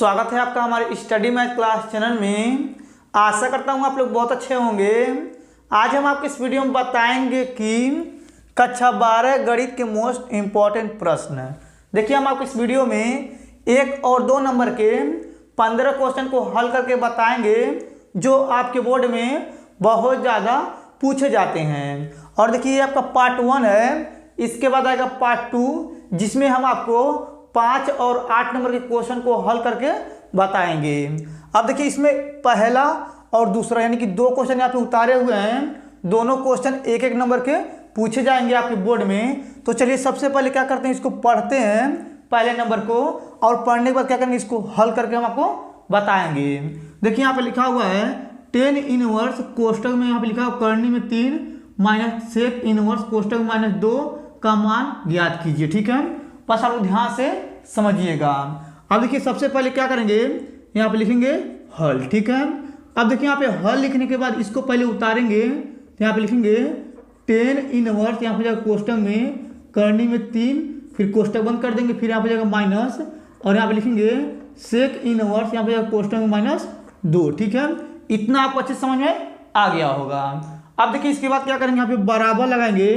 स्वागत है आपका हमारे स्टडी मैथ क्लास चैनल में। आशा करता हूँ आप लोग बहुत अच्छे होंगे। आज हम आपको इस वीडियो में बताएंगे कि कक्षा 12 गणित के मोस्ट इम्पॉर्टेंट प्रश्न। देखिए, हम आपको इस वीडियो में 1 और 2 नंबर के 15 क्वेश्चन को हल करके बताएंगे जो आपके बोर्ड में बहुत ज़्यादा पूछे जाते हैं। और देखिए, ये आपका पार्ट 1 है। इसके बाद आएगा पार्ट 2 जिसमें हम आपको 5 और 8 नंबर के क्वेश्चन को हल करके बताएंगे। अब देखिए, इसमें पहला और दूसरा यानी कि 2 क्वेश्चन यहाँ पे उतारे हुए हैं। दोनों क्वेश्चन 1-1 नंबर के पूछे जाएंगे आपके बोर्ड में। तो चलिए सबसे पहले क्या करते हैं, इसको पढ़ते हैं पहले नंबर को, और पढ़ने के बाद क्या करेंगे, इसको हल करके हम आपको बताएंगे। देखिए, यहाँ पे लिखा हुआ है 10 इनवर्स कोष्टक में यहाँ पे लिखा हुआ करनी में 3 माइनस सेक इनवर्स कोष्टक में -2 का मान ज्ञात कीजिए। ठीक है, बस आप ध्यान से समझिएगा। अब देखिए, सबसे पहले क्या करेंगे, यहाँ पे लिखेंगे हल। ठीक है, अब देखिए यहाँ पे हल लिखने के बाद इसको पहले उतारेंगे। तो यहाँ पे लिखेंगे 10 इनवर्स, यहाँ पे जाएगा कोष्टक में करनी में 3, फिर कोष्टक बंद कर देंगे, फिर यहाँ पे जाएगा माइनस, और यहाँ पे लिखेंगे सेक इनवर्स, यहाँ पे जाएगा कोष्टक में -2। ठीक है, इतना आपको अच्छे समझ में आ गया होगा। अब देखिए, इसके बाद क्या करेंगे, यहाँ पे बराबर लगाएंगे,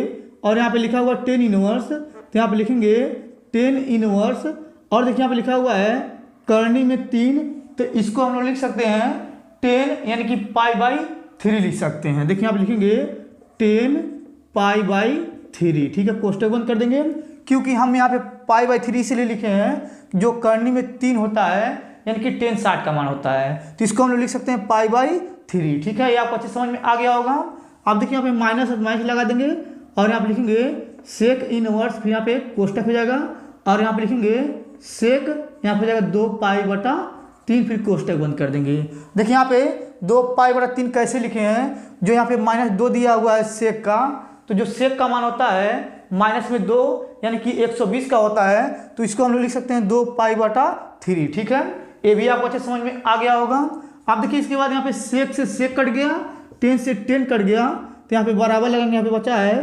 और यहाँ पे लिखा हुआ 10 इनवर्स, तो यहाँ पे लिखेंगे 10 इनवर्स, और देखिए यहाँ पे लिखा हुआ है करनी में 3, तो इसको हम लोग लिख सकते हैं 10 यानी कि π/3 लिख सकते हैं। देखिए यहाँ पे लिखेंगे 10 π/3। ठीक है, कोष्टक बंद कर देंगे, क्योंकि हम यहाँ पे π/3 इसलिए लिखे हैं जो करनी में 3 होता है यानी कि 10 60 का मान होता है, तो इसको हम लोग लिख सकते हैं π/3। ठीक है, ये आपको अच्छे समझ में आ गया होगा। अब देखिए यहाँ पे माइनस लगा देंगे, और यहाँ पे लिखेंगे सेक इनवर्स, फिर यहाँ पे कोष्टक हो जाएगा, और यहाँ पे लिखेंगे सेक, यहाँ पे हो जाएगा 2π/3, फिर कोष्टक बंद कर देंगे। देखिए यहाँ पे 2π/3 कैसे लिखे हैं, जो यहाँ पे -2 दिया हुआ है सेक का, तो जो सेक का मान होता है माइनस में 2 यानी कि 120 का होता है, तो इसको हम लोग लिख सकते हैं 2π/3। ठीक है, ये भी आपको अच्छे समझ में आ गया होगा। अब देखिए, इसके बाद यहाँ पे सेक से सेक कट गया, 10 से 10 कट गया, तो यहाँ पे बराबर लगेंगे, यहाँ पे बचा है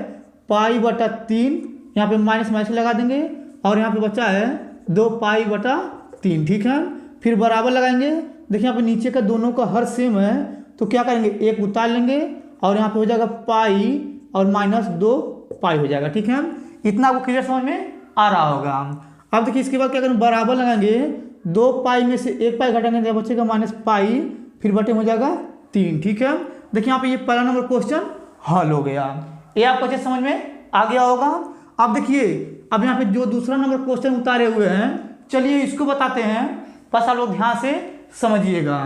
π/3, यहाँ पे माइनस लगा देंगे, और यहाँ पे बचा है 2π/3। ठीक है, फिर बराबर लगाएंगे। देखिए यहाँ पे नीचे का दोनों का हर सेम है, तो क्या करेंगे, एक उतार लेंगे, और यहाँ पे हो जाएगा पाई और -2π हो जाएगा। ठीक है, इतना आपको क्लियर समझ में आ रहा होगा। अब देखिए, इसके बाद क्या करेंगे, बराबर लगाएंगे, 2π में से 1π घटाएंगे तो बचेगा -π, फिर बटे हो जाएगा 3। ठीक है, देखिए यहाँ पे ये पहला नंबर क्वेश्चन हल हो गया। ये आपको अच्छे समझ में आ गया होगा। अब देखिए, अब यहाँ पे जो दूसरा नंबर क्वेश्चन उतारे हुए हैं, चलिए इसको बताते हैं, बस आप लोग ध्यान से समझिएगा।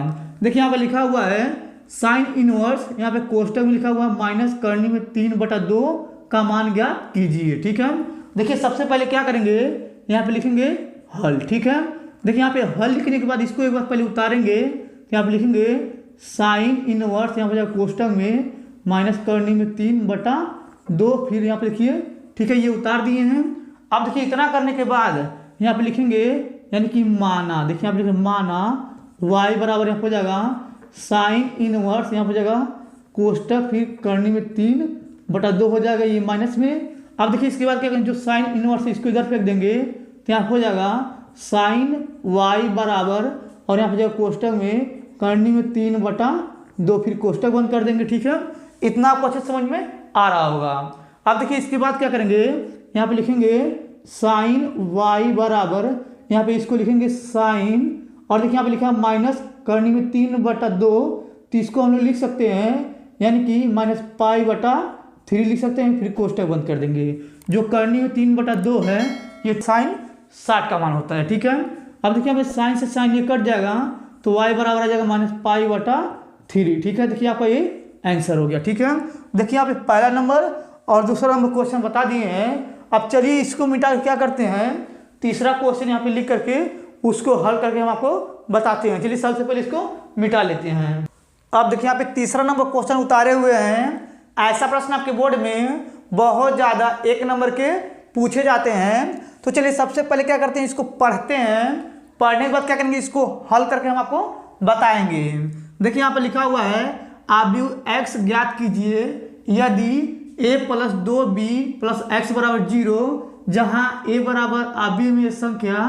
देखिए यहाँ पे लिखा हुआ है साइन इनवर्स, यहाँ पे कोष्टक में लिखा हुआ है माइनस करनी में 3/2 का मान ज्ञात कीजिए। ठीक है, देखिए सबसे पहले क्या करेंगे, यहाँ पे लिखेंगे हल। ठीक है, देखिए यहाँ पे हल लिखने के बाद इसको एक बार पहले उतारेंगे, तो यहाँ पे लिखेंगे साइन इनवर्स, यहाँ पे कोष्टक में माइनस करनी में 3/2, फिर यहाँ पे लिखिए। ठीक है, ये उतार दिए हैं। अब देखिए, इतना करने के बाद यहाँ पे लिखेंगे यानी कि माना, देखिए यहाँ पे लिखेंगे माना y बराबर यहाँ हो जाएगा साइन इनवर्स, यहाँ हो जाएगा कोष्टक, फिर करनी में 3/2 हो जाएगा, ये माइनस में। अब देखिए, इसके बाद क्या करेंगे, जो साइन इनवर्स इसको इधर फेंक देंगे, तो यहाँ हो जाएगा साइन y बराबर, और यहाँ हो जाएगा कोष्टक में करनी में 3/2, फिर कोष्टक बंद कर देंगे। ठीक है, इतना आपको अच्छे समझ में आ रहा होगा। अब देखिए, इसके बाद क्या करेंगे, यहाँ पे लिखेंगे साइन y बराबर, यहाँ पे इसको लिखेंगे साइन, और देखिए यहाँ पे लिखा है माइनस करनी में 3/2, तो इसको हम लोग लिख सकते हैं यानी कि -π/3 लिख सकते हैं, फिर कोष्टक बंद कर देंगे। जो करनी में 3/2 है, ये साइन 60 का मान होता है। ठीक है, अब देखिए यहाँ पे साइन से साइन ये कट जाएगा, तो y बराबर आ जाएगा -π/3। ठीक है, देखिए आपका ये आंसर हो गया। ठीक है, देखिए यहाँ पे पहला नंबर और दूसरा नंबर क्वेश्चन बता दिए हैं। अब चलिए इसको मिटा के क्या करते हैं, तीसरा क्वेश्चन यहाँ पे लिख करके उसको हल करके हम आपको बताते हैं। चलिए सबसे पहले इसको मिटा लेते हैं। अब देखिए, यहाँ पे तीसरा नंबर क्वेश्चन उतारे हुए हैं। ऐसा प्रश्न आपके बोर्ड में बहुत ज़्यादा 1 नंबर के पूछे जाते हैं। तो चलिए सबसे पहले क्या करते हैं, इसको पढ़ते हैं। पढ़ने के बाद क्या करेंगे, इसको हल करके हम आपको बताएंगे। देखिए यहाँ पे लिखा हुआ है आव्यूह x ज्ञात कीजिए यदि a + 2b + x = 0, जहाँ a बराबर आव्यूह में संख्या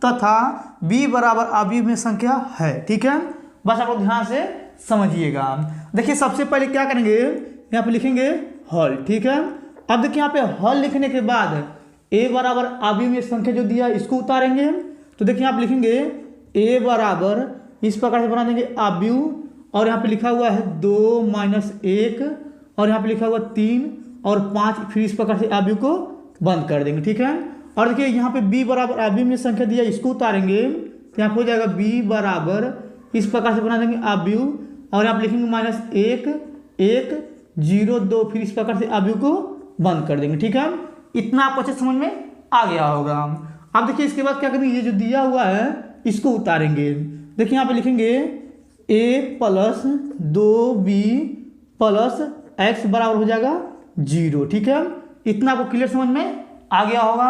तथा b बराबर अवयवी में संख्या है। ठीक है, बस आप लोग ध्यान से समझिएगा। देखिए सबसे पहले क्या करेंगे, यहाँ पे लिखेंगे हल। ठीक है, अब देखिए यहाँ पे हल लिखने के बाद a बराबर अवयवी में संख्या जो दिया इसको उतारेंगे। तो देखिए आप लिखेंगे a बराबर इस प्रकार से बना देंगे अवयवी, और यहाँ पे लिखा हुआ है 2 - 1, और यहाँ पे लिखा हुआ 3 और 5, फिर इस प्रकार से अवयवी को बंद कर देंगे। ठीक है, और देखिए यहाँ पे b बराबर अवयवी में संख्या दिया इसको उतारेंगे, तो यहाँ पे हो जाएगा b बराबर इस प्रकार से बना देंगे अवयवी, और यहाँ पे लिखेंगे -1 1 0 2, फिर इस प्रकार से अवयवी को बंद कर देंगे। ठीक है, इतना आपको अच्छे समझ में आ गया होगा। अब देखिए इसके बाद क्या करेंगे, ये जो दिया हुआ है इसको उतारेंगे। देखिए यहाँ पे लिखेंगे a + 2b + x बराबर हो जाएगा 0। ठीक है, इतना आपको क्लियर समझ में आ गया होगा।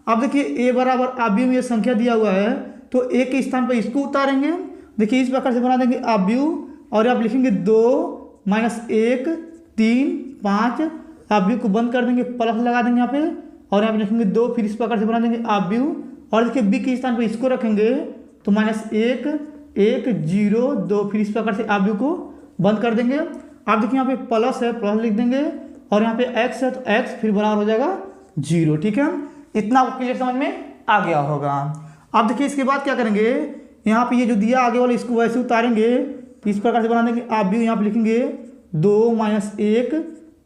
अब देखिए a बराबर अवयवी में संख्या दिया हुआ है, तो a के स्थान पर इसको उतारेंगे। देखिए इस प्रकार से बना देंगे अवयवी, और आप लिखेंगे 2 - 1 3 5, अवयवी को बंद कर देंगे, प्लस लगा देंगे यहाँ पे, और यहाँ पे लिखेंगे 2, फिर इस प्रकार से बना देंगे अवयवी, और देखिए b के स्थान पर इसको रखेंगे, तो -1 1 0 2, फिर इस प्रकार से अवयवी को बंद कर देंगे। अब देखिए यहाँ पे प्लस है, प्लस लिख देंगे, और यहाँ पे x है तो x फिर बराबर हो जाएगा 0। ठीक है, इतना आपको क्लियर समझ में आ गया होगा। अब देखिए इसके बाद क्या करेंगे, यहाँ पे ये जो दिया आगे वाले इसको वैसे उतारेंगे, तो इस प्रकार से बना देंगे अवयवी, यहाँ पे लिखेंगे 2 - 1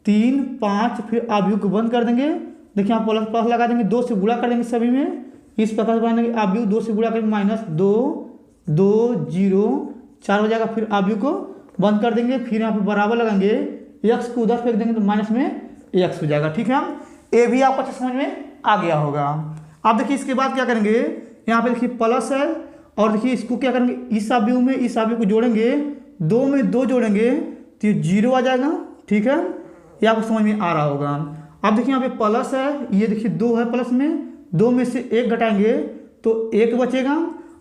3 5, फिर अवयवी को बंद कर देंगे। देखिए यहाँ प्लस प्लस लगा देंगे, 2 से गुणा कर देंगे सभी में, इस प्रकार से बना देंगे अवयवी, 2 से गुणा करेंगे -2 2 0 4 हो जाएगा, फिर अवयवी को बंद कर देंगे, फिर यहाँ पे बराबर लगाएंगे, x को उधर फेंक देंगे तो माइनस में x हो जाएगा। ठीक है, ये भी आपको अच्छे समझ में आ गया होगा। अब देखिए इसके बाद क्या करेंगे, यहाँ पे देखिए प्लस है, और देखिए इसको क्या करेंगे, इस अवयवी में इस अवयवी को जोड़ेंगे, 2 में 2 जोड़ेंगे तो ये 0 आ जाएगा। ठीक है, ये आपको समझ में आ रहा होगा। अब देखिए यहाँ पे प्लस है, ये देखिए 2 है प्लस में, 2 में से 1 घटाएंगे तो 1 बचेगा,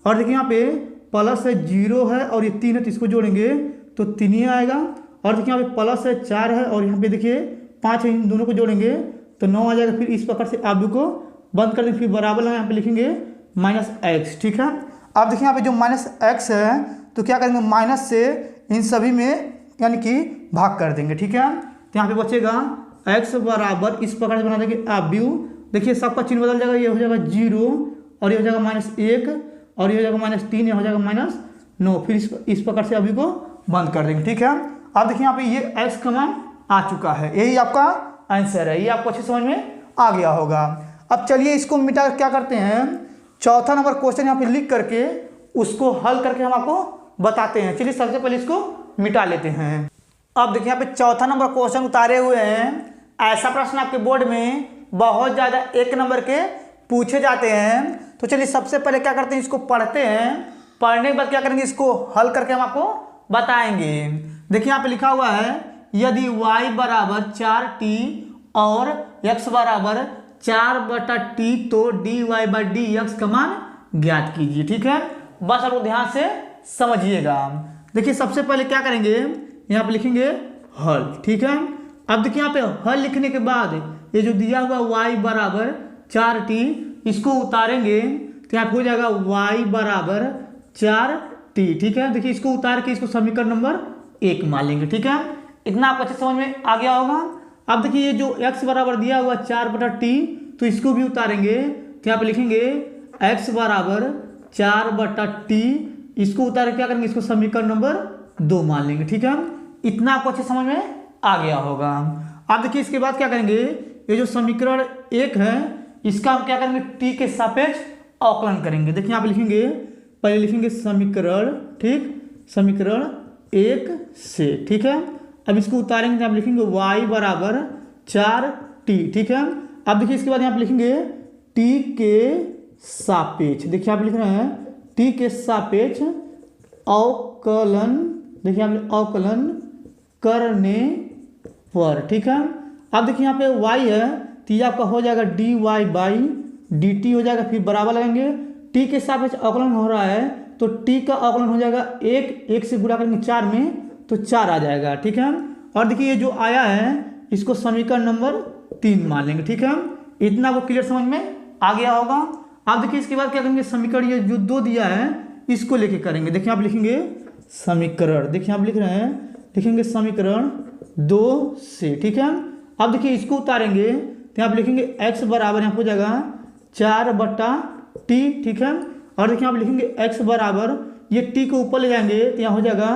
और देखिए यहाँ पे प्लस है 0 है, और ये 3 है तो इसको जोड़ेंगे तो 3 ही आएगा, और देखिए यहाँ पे प्लस है 4 है, और यहाँ पे देखिए 5 है, इन दोनों को जोड़ेंगे तो 9 आ जाएगा। फिर इस प्रकार से अवयवी को बंद कर देंगे, फिर बराबर यहाँ पे लिखेंगे -x। ठीक है, अब देखिए यहाँ पे जो -x है तो क्या करेंगे, माइनस से इन सभी में यानी कि भाग कर देंगे। ठीक है, तो यहाँ पे बचेगा x बराबर इस प्रकार से बना देंगे अवयवी। देखिए सबका चिन्ह बदल जाएगा, ये हो जाएगा 0, और ये हो जाएगा -1, और ये हो जाएगा -3, ये हो जाएगा -9, फिर इस प्रकार से अवयवी को बंद कर देंगे। ठीक है, अब देखिए यहाँ पे ये x का मान आ चुका है, यही आपका आंसर है, ये आपको अच्छी समझ में आ गया होगा। अब चलिए इसको मिटा क्या करते हैं, चौथा नंबर क्वेश्चन यहाँ पे लिख करके उसको हल करके हम आपको बताते हैं। चलिए सबसे पहले इसको मिटा लेते हैं। अब देखिए यहाँ पे चौथा नंबर क्वेश्चन उतारे हुए हैं। ऐसा प्रश्न आपके बोर्ड में बहुत ज़्यादा 1 नंबर के पूछे जाते हैं। तो चलिए सबसे पहले क्या करते हैं, इसको पढ़ते हैं, पढ़ने के बाद क्या करेंगे, इसको हल करके हम आपको बताएंगे। देखिए यहाँ पे लिखा हुआ है, यदि y बराबर 4t और x बराबर 4/t तो dy/dx का मान ज्ञात कीजिए। ठीक है, बस आप लोग ध्यान से समझिएगा। देखिए सबसे पहले क्या करेंगे, यहाँ पे लिखेंगे हल। ठीक है, अब देखिए यहाँ पे हल लिखने के बाद ये जो दिया हुआ y बराबर 4t इसको उतारेंगे तो यहाँ पे हो जाएगा y बराबर 4t। ठीक है, देखिए इसको उतार के इसको समीकरण नंबर 1 मान लेंगे। ठीक है, इतना आपको अच्छे समझ में आ गया होगा। अब देखिए ये जो x बराबर दिया हुआ 4/t तो इसको भी उतारेंगे तो यहाँ पे लिखेंगे x बराबर 4/t, इसको उतार के क्या करेंगे, इसको समीकरण नंबर 2 मान लेंगे। ठीक है, इतना आपको अच्छे समझ में आ गया होगा। अब देखिए इसके बाद क्या करेंगे, ये जो समीकरण 1 है इसका हम क्या करेंगे, t के सापेक्ष अवकलन करेंगे। देखिए यहाँ पे लिखेंगे, पहले लिखेंगे समीकरण, ठीक, समीकरण 1 से। ठीक है, अब इसको उतारेंगे तो यहाँ पे लिखेंगे y बराबर 4t। ठीक है, अब देखिए इसके बाद यहाँ पे लिखेंगे t के सापेक्ष। देखिए यहाँ पे लिख रहे हैं t के सापेक्ष अवकलन। देखिए यहाँ पे अवकलन करने पर। ठीक है, अब देखिए यहाँ पे y है तो ये आपका हो जाएगा dy/dt हो जाएगा, फिर बराबर लगेंगे, t के सापेक्ष अवकलन हो रहा है तो t का अवकलन हो जाएगा 1 से गुणा करेंगे 4 में तो 4 आ जाएगा। ठीक है, और देखिए ये जो आया है इसको समीकरण नंबर 3 मान लेंगे। ठीक है, इतना आपको क्लियर समझ में आ गया होगा। आप देखिए इसके बाद क्या करेंगे, समीकरण ये जो 2 दिया है इसको लेके करेंगे। देखिए आप लिखेंगे समीकरण, देखिए आप लिख रहे हैं, लिखेंगे समीकरण 2 से, ठीक है। अब देखिए इसको उतारेंगे तो आप लिखेंगे x बराबर यहाँ हो जाएगा 4/t, ठीक है। और देखिए आप लिखेंगे x बराबर, ये t को ऊपर ले जाएंगे तो यहाँ हो जाएगा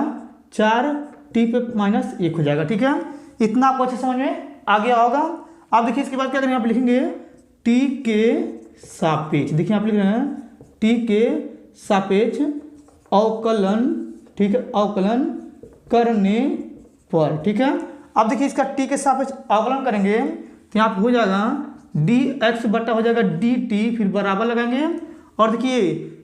4t पे -1 हो जाएगा, ठीक है। इतना आपको अच्छे समझ में आ गया होगा। अब देखिए इसके बाद क्या करेंगे, आप लिखेंगे t के सापेक्ष, देखिए आप लिख रहे हैं t के सापेक्ष अवकलन, ठीक है, अवकलन करने पर, ठीक है। अब देखिए इसका t के सापेक्ष अवकलन करेंगे तो यहाँ हो जाएगा dx बटा हो जाएगा dt, फिर बराबर लगाएंगे। और देखिए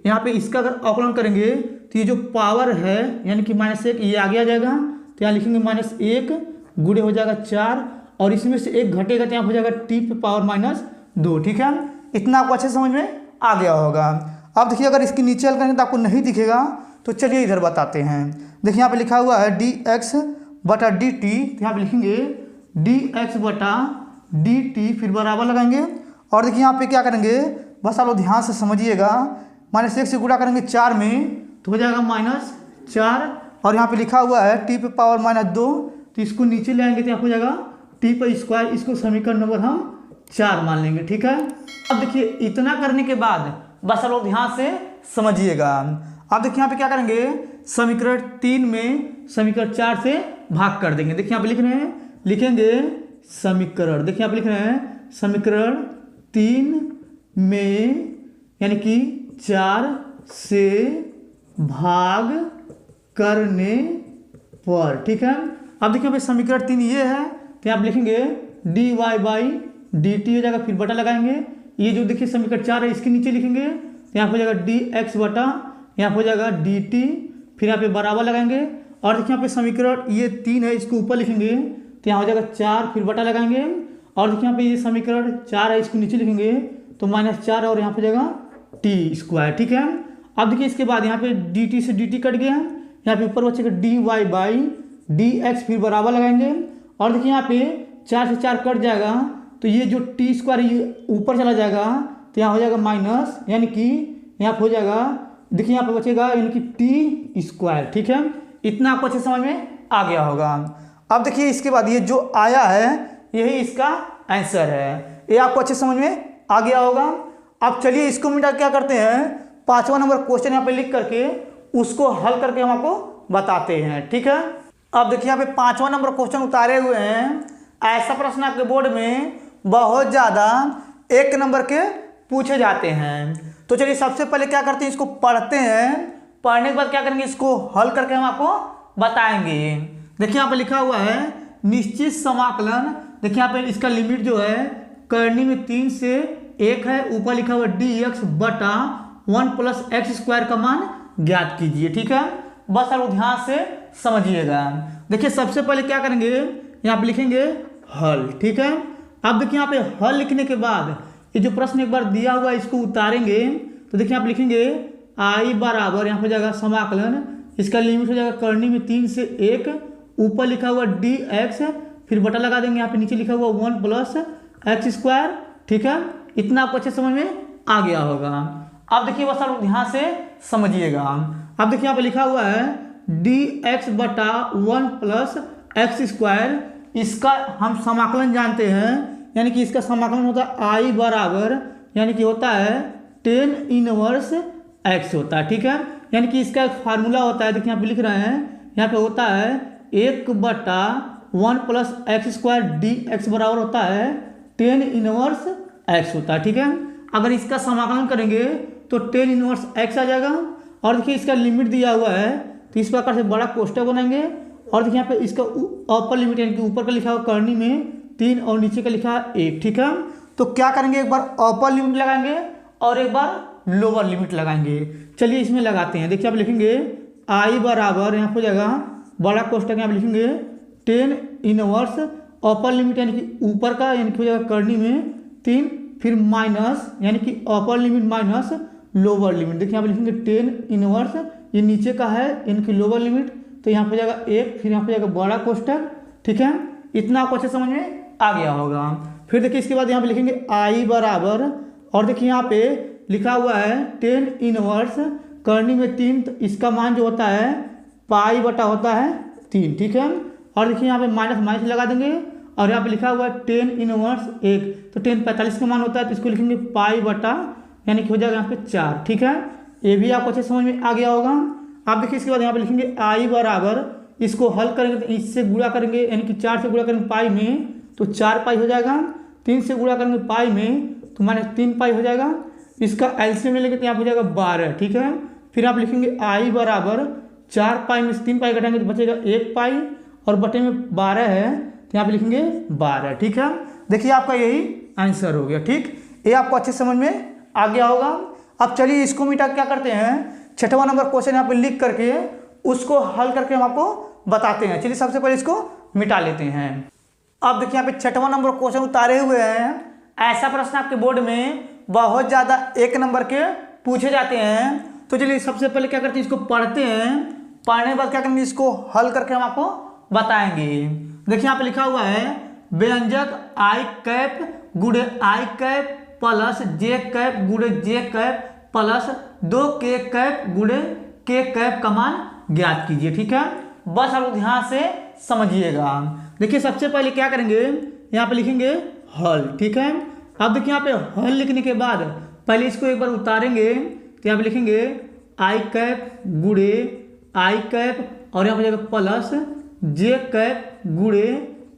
यहाँ पे इसका अगर अवकलन करेंगे तो ये जो पावर है यानी कि -1 ये आगे आ जाएगा, तो यहाँ लिखेंगे -1 गुणे हो जाएगा 4, और इसमें से 1 घटेगा तो यहाँ हो जाएगा t पे पावर -2, ठीक है। इतना आपको अच्छे समझ में आ गया होगा। अब देखिए अगर इसकी नीचे हल करेंगे तो आपको नहीं दिखेगा, तो चलिए इधर बताते हैं। देखिए यहाँ पे लिखा हुआ है dx बटा dt, तो यहाँ पे लिखेंगे dx बटा dt, फिर बराबर लगाएंगे। और देखिए यहाँ पे क्या करेंगे, बस आप लोग ध्यान से समझिएगा, -1 से गुणा करेंगे 4 में तो हो जाएगा -4, और यहाँ पे लिखा हुआ है t पे पावर -2, तो इसको नीचे ले आएंगे तो यहाँ हो जाएगा t पर स्क्वायर, इसको समीकरण नंबर हम 4 मान लेंगे, ठीक है। अब देखिए इतना करने के बाद बस आप लोग ध्यान से समझिएगा। अब देखिए यहाँ पे क्या करेंगे, समीकरण 3 में समीकरण 4 से भाग कर देंगे। देखिए यहाँ पे लिख रहे हैं, लिखेंगे समीकरण, देखिए यहाँ पे लिख रहे हैं समीकरण 3 में यानी कि 4 से भाग करने पर, ठीक है। अब देखिए समीकरण 3 ये है, तो आप लिखेंगे dy बाई dt हो जाएगा, फिर बटा लगाएंगे। ये जो देखिए समीकरण 4 है इसके नीचे लिखेंगे तो यहाँ हो जाएगा dx बटा, यहाँ हो जाएगा dt, फिर यहाँ पे बराबर लगाएंगे। और देखिए यहाँ पे समीकरण ये 3 है, इसको ऊपर लिखेंगे तो यहाँ हो जाएगा 4, फिर बटा लगाएंगे। और देखिए यहाँ पे ये समीकरण 4 है, इसको नीचे लिखेंगे तो -4 और यहाँ पे जाएगा t स्क्वायर, ठीक है। अब देखिए इसके बाद यहाँ पे dt से dt कट गया, यहाँ पे ऊपर बचेगा dy बाई dx, फिर बराबर लगाएंगे। और देखिए यहाँ पे 4 से 4 कट जाएगा, तो ये जो t स्क्वायर ये ऊपर चला जाएगा तो यहाँ हो जाएगा माइनस, यानी कि यहाँ हो जाएगा, देखिए यहाँ पे बचेगा यानी कि t स्क्वायर, ठीक है। इतना आपको अच्छे समझ में आ गया होगा। अब देखिए इसके बाद ये जो आया है यही इसका आंसर है, ये आपको अच्छे समझ में आ गया होगा। अब चलिए इसको मिटा क्या करते हैं, 5वां नंबर क्वेश्चन यहाँ पे लिख करके उसको हल करके हम आपको बताते हैं, ठीक है। अब देखिए यहाँ पे 5वां नंबर क्वेश्चन उतारे हुए हैं। ऐसा प्रश्न आपके बोर्ड में बहुत ज़्यादा 1 नंबर के पूछे जाते हैं। तो चलिए सबसे पहले क्या करते हैं, इसको पढ़ते हैं, पढ़ने के बाद क्या करेंगे, इसको हल करके हम आपको बताएंगे। देखिए यहाँ पे लिखा हुआ है निश्चित समाकलन, देखिए यहाँ पे इसका लिमिट जो है करनी में 3 से 1 है, ऊपर लिखा हुआ dx बटा 1 + x² का मान ज्ञात कीजिए, ठीक है। बस आप ध्यान से समझिएगा। देखिए सबसे पहले क्या करेंगे, यहाँ पे लिखेंगे हल, ठीक है। अब देखिए यहाँ पे हल लिखने के बाद ये जो प्रश्न एक बार दिया हुआ है इसको उतारेंगे, तो देखिए आप लिखेंगे i बराबर, यहाँ पे जाएगा समाकलन, इसका लिमिट हो जाएगा करनी में 3 से 1, ऊपर लिखा हुआ dx, फिर बटा लगा देंगे, यहाँ पे नीचे लिखा हुआ 1 + x², ठीक है। इतना आपको अच्छे समझ में आ गया होगा। अब देखिए बस आप ध्यान से समझिएगा। अब देखिए यहाँ पे लिखा हुआ है dx बटा 1 + x², इसका हम समाकलन जानते हैं, यानी कि इसका समाकलन होता है i बराबर, यानी कि होता है tan इनवर्स x होता है, ठीक है। यानी कि इसका एक फार्मूला होता है, देखिए यहाँ पे लिख रहे हैं, यहाँ पे होता है 1 बटा 1 + x² dx बराबर होता है tan इनवर्स x होता है, ठीक है। अगर इसका समाकलन करेंगे तो tan इनवर्स x आ जाएगा। और देखिए इसका लिमिट दिया हुआ है, तो इस प्रकार से बड़ा कोष्ठक बनाएंगे। और देखिए यहाँ पे इसका अपर लिमिट यानी कि ऊपर का लिखा हुआ करनी में 3 और नीचे का लिखा है 1, ठीक है। तो क्या करेंगे, एक बार अपर लिमिट लगाएंगे और एक बार लोअर लिमिट लगाएंगे। चलिए इसमें लगाते हैं। देखिए आप लिखेंगे i बराबर, यहाँ हो जाएगा बड़ा कोष्ठक, यहाँ पे लिखेंगे tan इनवर्स अपर लिमिट यानी कि ऊपर का, यानी कि हो जाएगा करनी में 3, फिर माइनस यानी कि upper limit minus lower limit. देखिए यहाँ पे लिखेंगे tan इनवर्स, ये नीचे का है यानी कि लोअर लिमिट, तो यहाँ पे जाएगा 1, फिर यहाँ पे जाएगा बड़ा कोष्ठक, ठीक है। इतना आपको अच्छे समझ में आ गया होगा। फिर देखिए इसके बाद यहाँ पे लिखेंगे i बराबर, और देखिए यहाँ पे लिखा हुआ है 10 इनवर्स करनी में 3, तो इसका मान जो होता है पाई बटा होता है 3, ठीक है। और देखिए यहाँ पे माइनस माइनस लगा देंगे और यहाँ पे लिखा हुआ है 10 इनवर्स 1, तो 10 45 का मान होता है, तो इसको लिखेंगे पाई बटा यानी कि हो जाएगा यहाँ पे 4, ठीक है। ये भी आपको अच्छे समझ में आ गया होगा। आप देखिए इसके बाद यहाँ पे लिखेंगे आई बराबर, इसको हल करेंगे तो इससे गुणा करेंगे यानी कि 4 से गुणा करेंगे पाई में तो 4 पाई हो जाएगा, 3 से गुणा करेंगे पाई में तो -3 पाई हो जाएगा, इसका एलसीएम लेंगे तो यहाँ हो जाएगा 12, ठीक है। फिर आप लिखेंगे आई बराबर 4 पाई में से 3 पाई घटाएंगे तो बचेगा 1 पाई और बटे में 12 है तो यहाँ पे लिखेंगे 12, ठीक है। देखिए आपका यही आंसर हो गया, ठीक। ये आपको अच्छे समझ में आ गया होगा। अब चलिए इसको मिटा क्या करते हैं, 6वां नंबर क्वेश्चन यहाँ पे लिख करके उसको हल करके हम आपको बताते हैं। चलिए सबसे पहले इसको मिटा लेते हैं। अब देखिए यहाँ पे 6वां नंबर क्वेश्चन उतारे हुए हैं। ऐसा प्रश्न आपके बोर्ड में बहुत ज़्यादा 1 नंबर के पूछे जाते हैं। तो चलिए सबसे पहले क्या करते हैं, इसको पढ़ते हैं, पढ़ने के बाद क्या करेंगे, इसको हल करके हम आपको बताएंगे। देखिए यहाँ पे लिखा हुआ है व्यंजक आई कैप गुणे आई कैप प्लस जे कैप गुणे जे कैप प्लस 2 के कैप गुणे के कैप का मान ज्ञात कीजिए, ठीक है। बस आप ध्यान से समझिएगा। देखिए सबसे पहले क्या करेंगे, यहाँ पे लिखेंगे हल, ठीक है। अब देखिए यहाँ पे हल लिखने के बाद पहले इसको एक बार उतारेंगे तो यहाँ पे लिखेंगे आई कैप गुणे आई कैप और यहाँ पे जाएगा प्लस जे कैप गुणे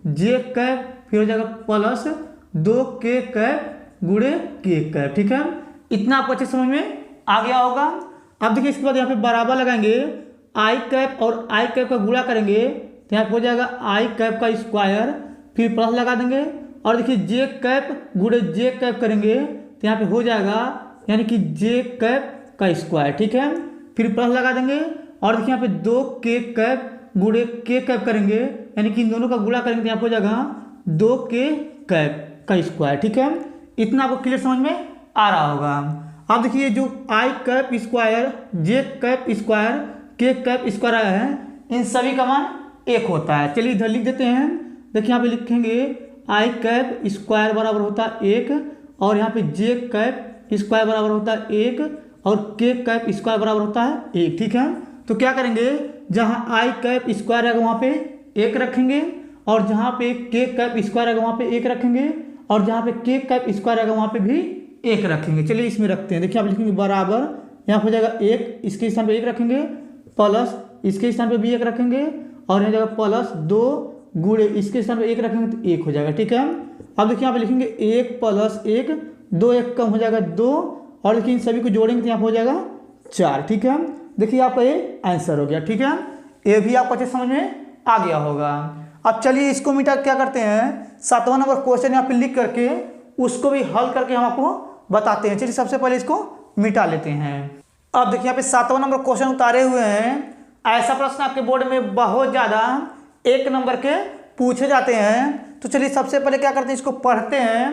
जे कैप, फिर हो जाएगा प्लस 2 के कैप गुणे के कैप, ठीक है। इतना आपको अच्छे समझ में आ गया होगा। अब देखिए इसके बाद यहाँ पे बराबर लगाएंगे, आई कैप और आई कैप का गुणा करेंगे तो यहाँ पे हो जाएगा आई कैप का स्क्वायर, फिर प्लस लगा देंगे और देखिए जे कैप गुणे जे कैप करेंगे तो यहाँ पे हो जाएगा यानी कि जे कैप का स्क्वायर, ठीक है। फिर प्लस लगा देंगे और देखिए यहाँ पे 2 के कैप गुणे के कैप करेंगे यानी कि इन दोनों का गुणा करेंगे तो यहाँ पे हो जाएगा 2 के कैप का स्क्वायर, ठीक है। इतना आपको क्लियर समझ में आ रहा होगा। अब देखिए जो आई कैप स्क्वायर जे कैप स्क्वायर के कैप स्क्वायर आया है, इन सभी का मान 1 होता है। चलिए इधर लिख देते हैं। देखिए यहाँ पे लिखेंगे आई कैप स्क्वायर बराबर होता है 1 और यहाँ पे जे कैप स्क्वायर बराबर होता है 1 और के कैप स्क्वायर बराबर होता है 1, ठीक है। तो क्या करेंगे, जहाँ आई कैप स्क्वायर आएगा वहाँ पे 1 रखेंगे और जहाँ पे के कैप स्क्वायर आएगा वहाँ पे 1 रखेंगे और जहाँ पे के कैप स्क्वायर आएगा वहाँ पे भी 1 रखेंगे। चलिए इसमें रखते हैं। देखिए आप लिखेंगे बराबर, यहाँ पे हो जाएगा 1, इसके स्थान पे 1 रखेंगे, प्लस इसके स्थान पे भी 1 रखेंगे और यहाँ जाएगा प्लस 2 गुणे इसके स्थान पे 1 रखेंगे तो 1 हो जाएगा, ठीक है। अब देखिए यहाँ पे लिखेंगे 1 प्लस 1, 2 1 कम हो जाएगा 2 और देखिए इन सभी को जोड़ेंगे तो यहाँ पे हो जाएगा 4, ठीक है। देखिए आपका ये आंसर हो गया, ठीक है। ये भी आपको अच्छे समझ में आ गया होगा। अब चलिए इसको मिटा क्या करते हैं, 7वां नंबर क्वेश्चन यहाँ पे लिख करके उसको भी हल करके हम आपको बताते हैं। चलिए सबसे पहले इसको मिटा लेते हैं। अब देखिए यहाँ पे 7वां नंबर क्वेश्चन उतारे हुए हैं। ऐसा प्रश्न आपके बोर्ड में बहुत ज़्यादा 1 नंबर के पूछे जाते हैं। तो चलिए सबसे पहले क्या करते हैं, इसको पढ़ते हैं,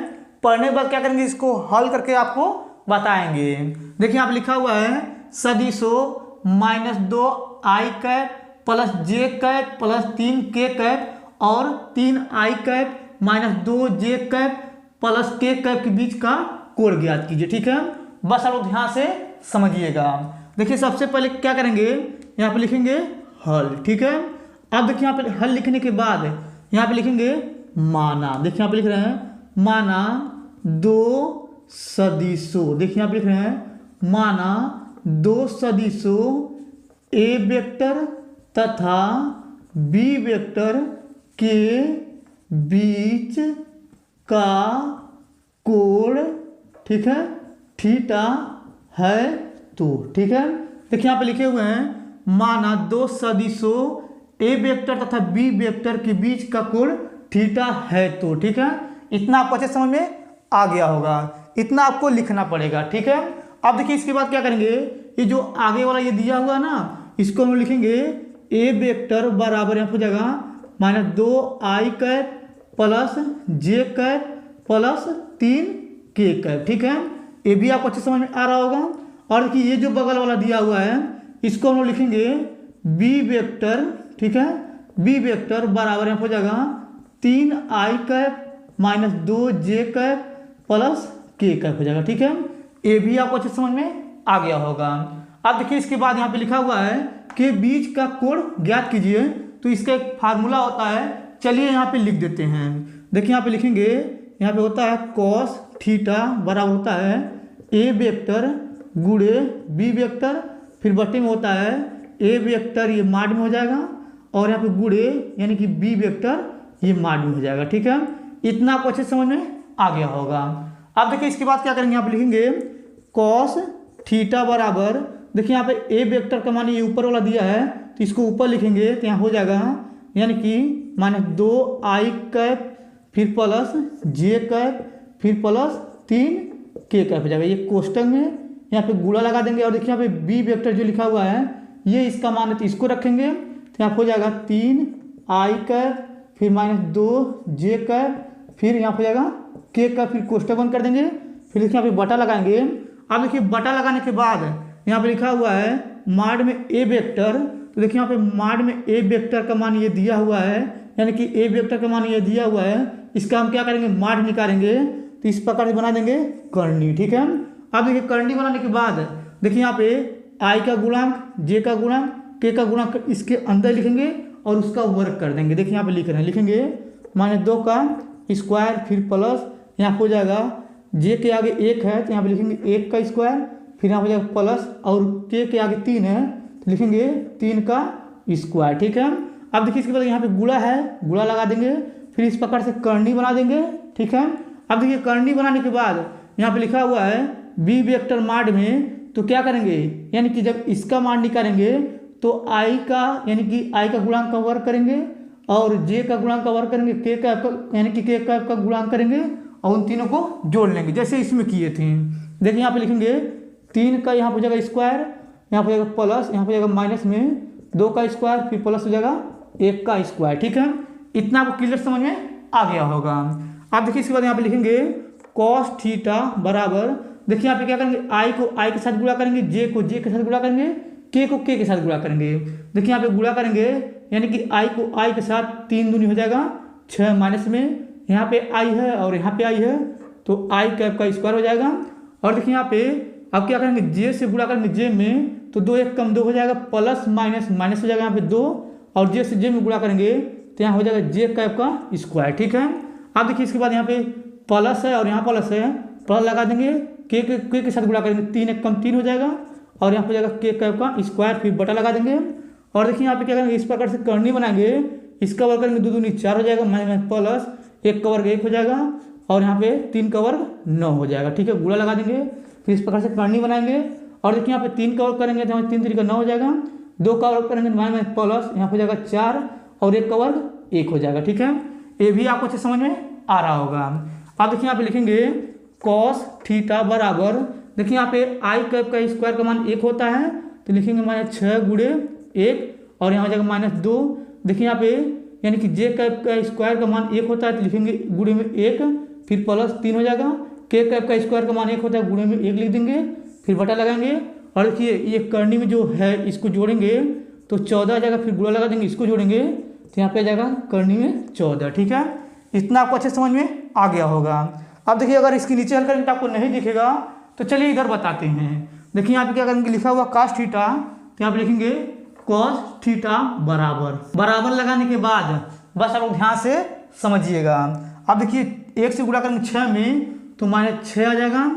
पढ़ने के बाद क्या करेंगे, इसको हल करके आपको बताएंगे। देखिए यहाँ पे लिखा हुआ है सदिशो -2 आई कैप प्लस जे कैप प्लस 3 के कैप और 3 आई कैप -2 जे कैप प्लस के कैप के बीच का कोण ज्ञात कीजिए, ठीक है। बस आप ध्यान से समझिएगा। देखिए सबसे पहले क्या करेंगे, यहाँ पे लिखेंगे हल, ठीक है। अब देखिए यहाँ पे हल लिखने के बाद यहाँ पे लिखेंगे माना। देखिए यहाँ पे लिख रहे हैं माना 2 सदिशों। देखिए यहाँ पे लिख रहे हैं माना 2 सदिशों ए वेक्टर तथा बी वेक्टर के बीच का कोण, ठीक है, थीटा है तो, ठीक है। देखिए यहाँ पे लिखे हुए हैं माना 2 सदिशों ए वेक्टर तथा बी वेक्टर के बीच का कोण थीटा है तो, ठीक है। इतना आपको अच्छे समझ में आ गया होगा। इतना आपको लिखना पड़ेगा, ठीक है। अब देखिए इसके बाद क्या करेंगे, ये जो आगे वाला ये दिया हुआ ना, इसको हम लिखेंगे ए वेक्टर बराबर यहाँ हो जाएगा -2 आई कैप प्लस जे कैप प्लस 3 के कैप, ठीक है। ये भी आपको अच्छे समझ में आ रहा होगा। और देखिए ये जो बगल वाला दिया हुआ है इसको हम लोग लिखेंगे बी वेक्टर, ठीक है। बी वेक्टर बराबर यहाँ हो जाएगा 3 आई कैप -2 जे कैप प्लस के कैप हो जाएगा, ठीक है। ये भी आपको अच्छे समझ में आ गया होगा। अब देखिए इसके बाद यहाँ पे लिखा हुआ है कि बीच का कोण ज्ञात कीजिए, तो इसका एक फार्मूला होता है, चलिए यहाँ पे लिख देते हैं। देखिए यहाँ पे लिखेंगे, यहाँ पे होता है कॉस थीटा बराबर होता है ए वेक्टर गुणे बी वेक्टर, फिर बटे में होता है ए वेक्टर ये माड में हो जाएगा, और यहाँ पे गुणे यानी कि बी वेक्टर ये माड में हो जाएगा। ठीक है, इतना आपको अच्छे समझ में आ गया होगा। अब देखिए इसके बाद क्या करेंगे, यहाँ पे लिखेंगे कॉस थीटा बराबर, देखिए यहाँ पे ए वेक्टर का मान ये ऊपर वाला दिया है तो इसको ऊपर लिखेंगे तो यहाँ हो जाएगा यानी कि -2i कैप फिर प्लस जे कैप फिर प्लस 3k कैप हो जाएगा। ये कोष्टक में यहाँ पे गुणा लगा देंगे, और देखिए यहाँ पे बी वेक्टर जो लिखा हुआ है ये इसका मान है तो इसको रखेंगे तो यहाँ हो जाएगा 3i कैप फिर -2j कैप फिर यहाँ हो जाएगा k कैप, फिर कोष्टक बंद कर देंगे, फिर देखिए यहाँ पे बटा लगाएंगे। अब देखिए बटा लगाने के बाद यहाँ पे लिखा हुआ है माड में ए वेक्टर, तो देखिए यहाँ पे माड में ए वेक्टर का मान ये दिया हुआ है, यानी कि ए वेक्टर का मान ये दिया हुआ है, इसका हम क्या करेंगे माड निकालेंगे, तो इस प्रकार से बना देंगे करनी। ठीक है, अब देखिए करनी बनाने के बाद देखिए यहाँ पे आई का गुणांक जे का गुणांक के का गुणांक इसके अंदर लिखेंगे और उसका वर्ग कर देंगे। देखिए यहाँ पे लिख रहे हैं, लिखेंगे -2 का स्क्वायर फिर प्लस यहाँ हो जाएगा जे के आगे 1 है तो यहाँ पे लिखेंगे 1 का स्क्वायर, फिर यहाँ हो जाएगा प्लस, और के आगे 3 है तो लिखेंगे 3 का स्क्वायर। ठीक है, अब देखिए इसके बाद यहाँ पे गुणा है, गुणा लगा देंगे, फिर इस प्रकार से करनी बना देंगे। ठीक है, अब देखिए करनी बनाने के बाद यहाँ पे लिखा हुआ है बी वेक्टर माड में, तो क्या करेंगे यानी कि जब इसका मान निकालेंगे तो आई का यानी कि आई का गुणांक का वर्ग करेंगे और जे का गुणांक का वर्ग करेंगे, के का यानी कि के का गुणांक करेंगे और उन तीनों को जोड़ लेंगे जैसे इसमें किए थे। देखिए यहाँ पे लिखेंगे 3 का यहाँ हो जाएगा स्क्वायर, यहाँ पे जाएगा प्लस, यहाँ पे जाएगा माइनस में 2 का स्क्वायर फिर प्लस हो जाएगा 1 का स्क्वायर। ठीक है, इतना आपको क्लियर समझ में आ गया होगा। अब देखिए इसके बाद यहाँ पे लिखेंगे कॉस थीटा बराबर, देखिए यहाँ पे क्या करेंगे आई को आई के साथ गुणा करेंगे, जे को जे के साथ गुणा करेंगे, के को के साथ गुणा करेंगे। देखिए यहाँ पे गुणा करेंगे यानी कि आई को आई के साथ 3 दूनी हो जाएगा 6 माइनस में यहाँ पे आई है और यहाँ पे आई है तो आई कैप का स्क्वायर हो जाएगा। और देखिए यहाँ पे अब क्या करेंगे जे से गुणा करेंगे जे में, तो 2 1 कम 2 हो जाएगा, प्लस माइनस माइनस हो जाएगा यहाँ पे 2, और जे से जे में गुणा करेंगे तो यहाँ हो जाएगा जे कैप का स्क्वायर। ठीक है, अब देखिए इसके बाद यहाँ पे प्लस है और यहाँ प्लस है, प्लस लगा देंगे, के साथ गुणा करेंगे 3 1 कम 3 हो जाएगा, और यहाँ हो जाएगा के कैप का स्क्वायर, फिर बटा लगा देंगे। और देखिए यहाँ पे क्या करेंगे इस प्रकार से करनी बनाएंगे, इसका वर्ग करेंगे 2 दूनी 4 हो जाएगा, माइनस प्लस 1 का वर्ग 1 हो जाएगा, और यहाँ पे 3 का वर्ग 9 हो जाएगा। ठीक है, गुणा लगा देंगे, फिर इस प्रकार से करनी बनाएंगे। और देखिए यहाँ पे 3 का वर्ग करेंगे तो 3 3 का 9 हो जाएगा, 2 का वर्ग करेंगे माइनस प्लस यहाँ हो जाएगा 4 और 1 का वर्ग 1 हो जाएगा। ठीक है, ये भी आपको अच्छे समझ में आ रहा होगा। अब देखिए यहाँ पे लिखेंगे कॉस थीटा बराबर, देखिए यहाँ पे आई कैप का स्क्वायर का मान 1 होता है तो लिखेंगे -6 गुणे 1, और यहाँ हो जाएगा -2। देखिए यहाँ पे यानी कि जे कैप का स्क्वायर का मान 1 होता है तो लिखेंगे गुणे में 1 फिर प्लस 3 हो जाएगा, के कैप का स्क्वायर का मान 1 होता है गुणे में 1 लिख देंगे, फिर बटा लगाएंगे। और देखिए ये करनी में जो है इसको जोड़ेंगे तो 14 आ जाएगा, फिर गुणा लगा देंगे, इसको जोड़ेंगे तो यहाँ पे आ जाएगा करनी में 14। ठीक है, इतना आपको अच्छे समझ में आ गया होगा। अब देखिए अगर इसके नीचे हल करेंगे तो आपको नहीं दिखेगा, तो चलिए इधर बताते हैं। देखिए यहाँ पे क्या करेंगे, लिखा हुआ cos थीटा, तो यहाँ पे लिखेंगे cos थीटा बराबर, बराबर लगाने के बाद बस आप लोग ध्यान से समझिएगा। अब देखिए 1 से गुणा करेंगे 6 में तो -6 आ जाएगा,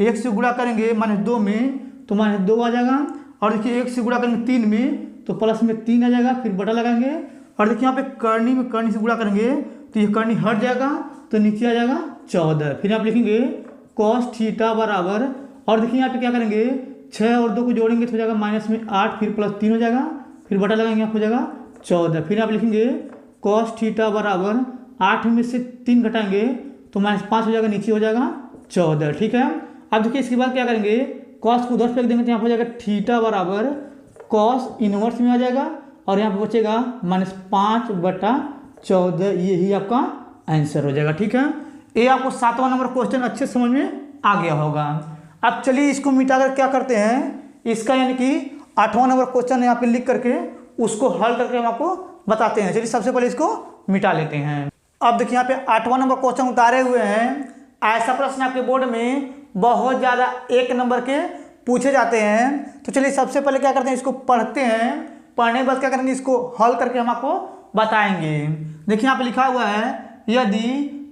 1 से गुणा करेंगे -2 में तो -2 आ जाएगा, और देखिए 1 से गुणा करेंगे 3 में तो प्लस में 3 आ जाएगा, फिर बटा लगाएंगे। और देखिए यहाँ पे करनी से गुणा करेंगे तो ये करनी हट जाएगा तो नीचे आ जाएगा 14, फिर आप लिखेंगे cos थीटा बराबर, और देखिए यहाँ पे क्या करेंगे 6 और 2 को जोड़ेंगे तो हो जाएगा माइनस में 8 फिर प्लस 3 हो जाएगा, फिर बटा लगाएंगे यहाँ हो जाएगा 14, फिर आप लिखेंगे cos थीटा बराबर 8 में से 3 घटाएंगे तो -5 हो जाएगा, नीचे हो जाएगा 14। ठीक है, अब देखिए इसके बाद क्या करेंगे cos को उधर फेंक देंगे तो यहाँ हो जाएगा थीटा बराबर cos इनवर्स में आ जाएगा, और यहाँ पे बचेगा -5/14, यही आपका आंसर हो जाएगा। ठीक है, ये आपको 7वां नंबर क्वेश्चन अच्छे समझ में आ गया होगा। अब चलिए इसको मिटाकर क्या करते हैं, इसका यानी कि 8वां नंबर क्वेश्चन यहाँ पे लिख करके उसको हल करके हम आपको बताते हैं। चलिए सबसे पहले इसको मिटा लेते हैं। अब देखिए यहाँ पे 8वां नंबर क्वेश्चन उतारे हुए हैं। ऐसा प्रश्न आपके बोर्ड में बहुत ज़्यादा 1 नंबर के पूछे जाते हैं। तो चलिए सबसे पहले क्या करते हैं, इसको पढ़ते हैं। पढ़ने के बाद क्या करेंगे, इसको हल करके हम आपको बताएंगे। देखिए यहाँ पे लिखा हुआ है, यदि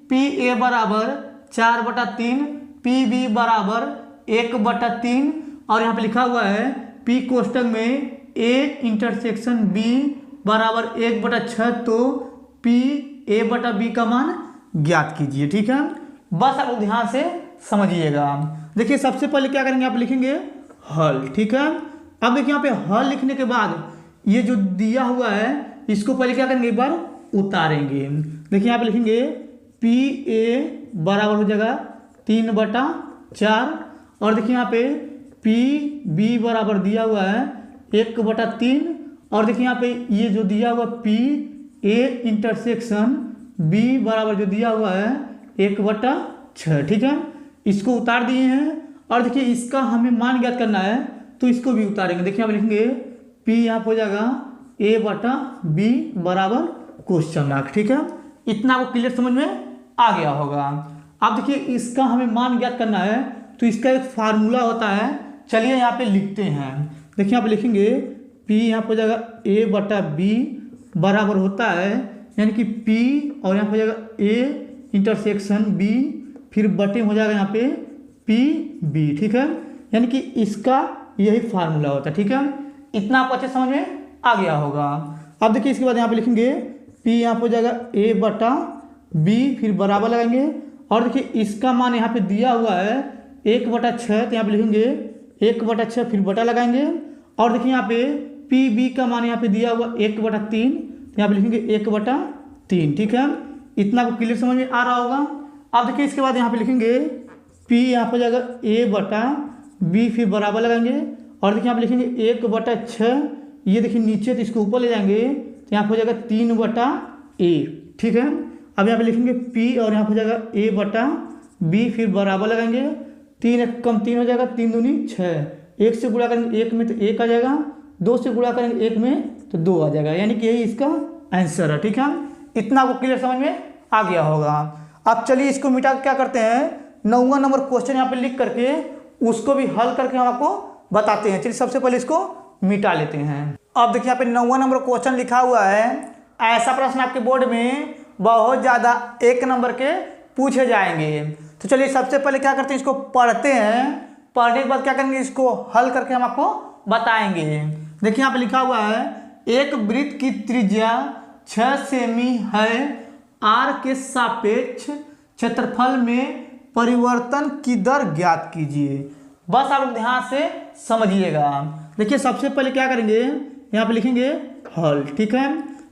पी ए बराबर 4/3, पी बी बराबर 1/3 और यहाँ पे लिखा हुआ है पी कोष्टक में ए इंटरसेक्शन बी बराबर 1/6, तो पी ए बटा बी का मान ज्ञात कीजिए। ठीक है, बस आप लोग ध्यान से समझिएगा। देखिए सबसे पहले क्या करेंगे, आप लिखेंगे हल। ठीक है, अब देखिए यहाँ पे हल लिखने के बाद ये जो दिया हुआ है इसको पहले क्या करेंगे, एक बार उतारेंगे। देखिए यहाँ पे लिखेंगे पी ए बराबर हो जाएगा 3/4 और देखिए यहाँ पे पी बी बराबर दिया हुआ है 1/3 और देखिए यहाँ पे ये जो दिया हुआ पी ए इंटरसेक्शन बी बराबर जो दिया हुआ है 1/6। ठीक है, इसको उतार दिए हैं और देखिए इसका हमें मान ज्ञात करना है तो इसको भी उतारेंगे। देखिए यहाँ पे लिखेंगे पी यहाँ हो जाएगा a/b बराबर क्वेश्चन मार्क। ठीक है, इतना आपको क्लियर समझ में आ गया होगा। अब देखिए इसका हमें मान ज्ञात करना है तो इसका एक फार्मूला होता है, चलिए यहाँ पे लिखते हैं। देखिए यहाँ पे लिखेंगे p यहाँ हो जाएगा a/b बराबर होता है, यानी कि p और यहाँ हो जाएगा a इंटरसेक्शन b फिर बटे हो जाएगा यहाँ पे pb। ठीक है, यानी कि इसका यही फार्मूला होता है। ठीक है, इतना आपको अच्छे समझ में आ गया होगा। अब देखिए इसके बाद यहाँ पे लिखेंगे p यहाँ पे हो जाएगा a/b फिर बराबर लगाएंगे और देखिए इसका मान यहाँ पे दिया हुआ है 1/6, तो यहाँ पे लिखेंगे 1/6 फिर बटा लगाएंगे और देखिए यहाँ पे pb का मान यहाँ पे दिया हुआ 1/3, तो यहाँ पे लिखेंगे 1/3। ठीक है, इतना आपको क्लियर समझ में आ रहा होगा। अब देखिए इसके बाद यहाँ पे लिखेंगे p यहाँ पे हो जाएगा a/b फिर बराबर लगाएंगे और देखिए यहाँ पे लिखेंगे 1/6, ये देखिए नीचे तो इसको ऊपर ले जाएंगे तो यहाँ पे हो जाएगा 3/a। ठीक है, अब यहाँ पे लिखेंगे p और यहाँ पे हो जाएगा a/b फिर बराबर लगाएंगे, 3 1 कम 3 हो जाएगा, 3 दूनी 6, 1 से गुणा करेंगे 1 में तो 1 आ जाएगा, 2 से गुणा करेंगे 1 में तो 2 आ जाएगा, यानी कि यही इसका आंसर है। ठीक है, इतना आपको क्लियर समझ में आ गया होगा। अब चलिए इसको मिटा क्या करते हैं, 9वां नंबर क्वेश्चन यहाँ पे लिख करके उसको भी हल करके हम आपको बताते हैं। चलिए सबसे पहले इसको मिटा लेते हैं। अब देखिए यहाँ पे 9वां नंबर क्वेश्चन लिखा हुआ है, ऐसा प्रश्न आपके बोर्ड में बहुत ज़्यादा 1 नंबर के पूछे जाएंगे। तो चलिए सबसे पहले क्या करते हैं, इसको पढ़ते हैं। पढ़ने के बाद क्या करेंगे, इसको हल करके हम आपको बताएंगे। देखिए यहाँ पे लिखा हुआ है, एक वृत्त की त्रिज्या 6 सेमी है, r के सापेक्ष क्षेत्रफल में परिवर्तन की दर ज्ञात कीजिए। बस आप लोग ध्यान से समझिएगा। देखिए सबसे पहले क्या करेंगे, यहाँ पे लिखेंगे हल। ठीक है,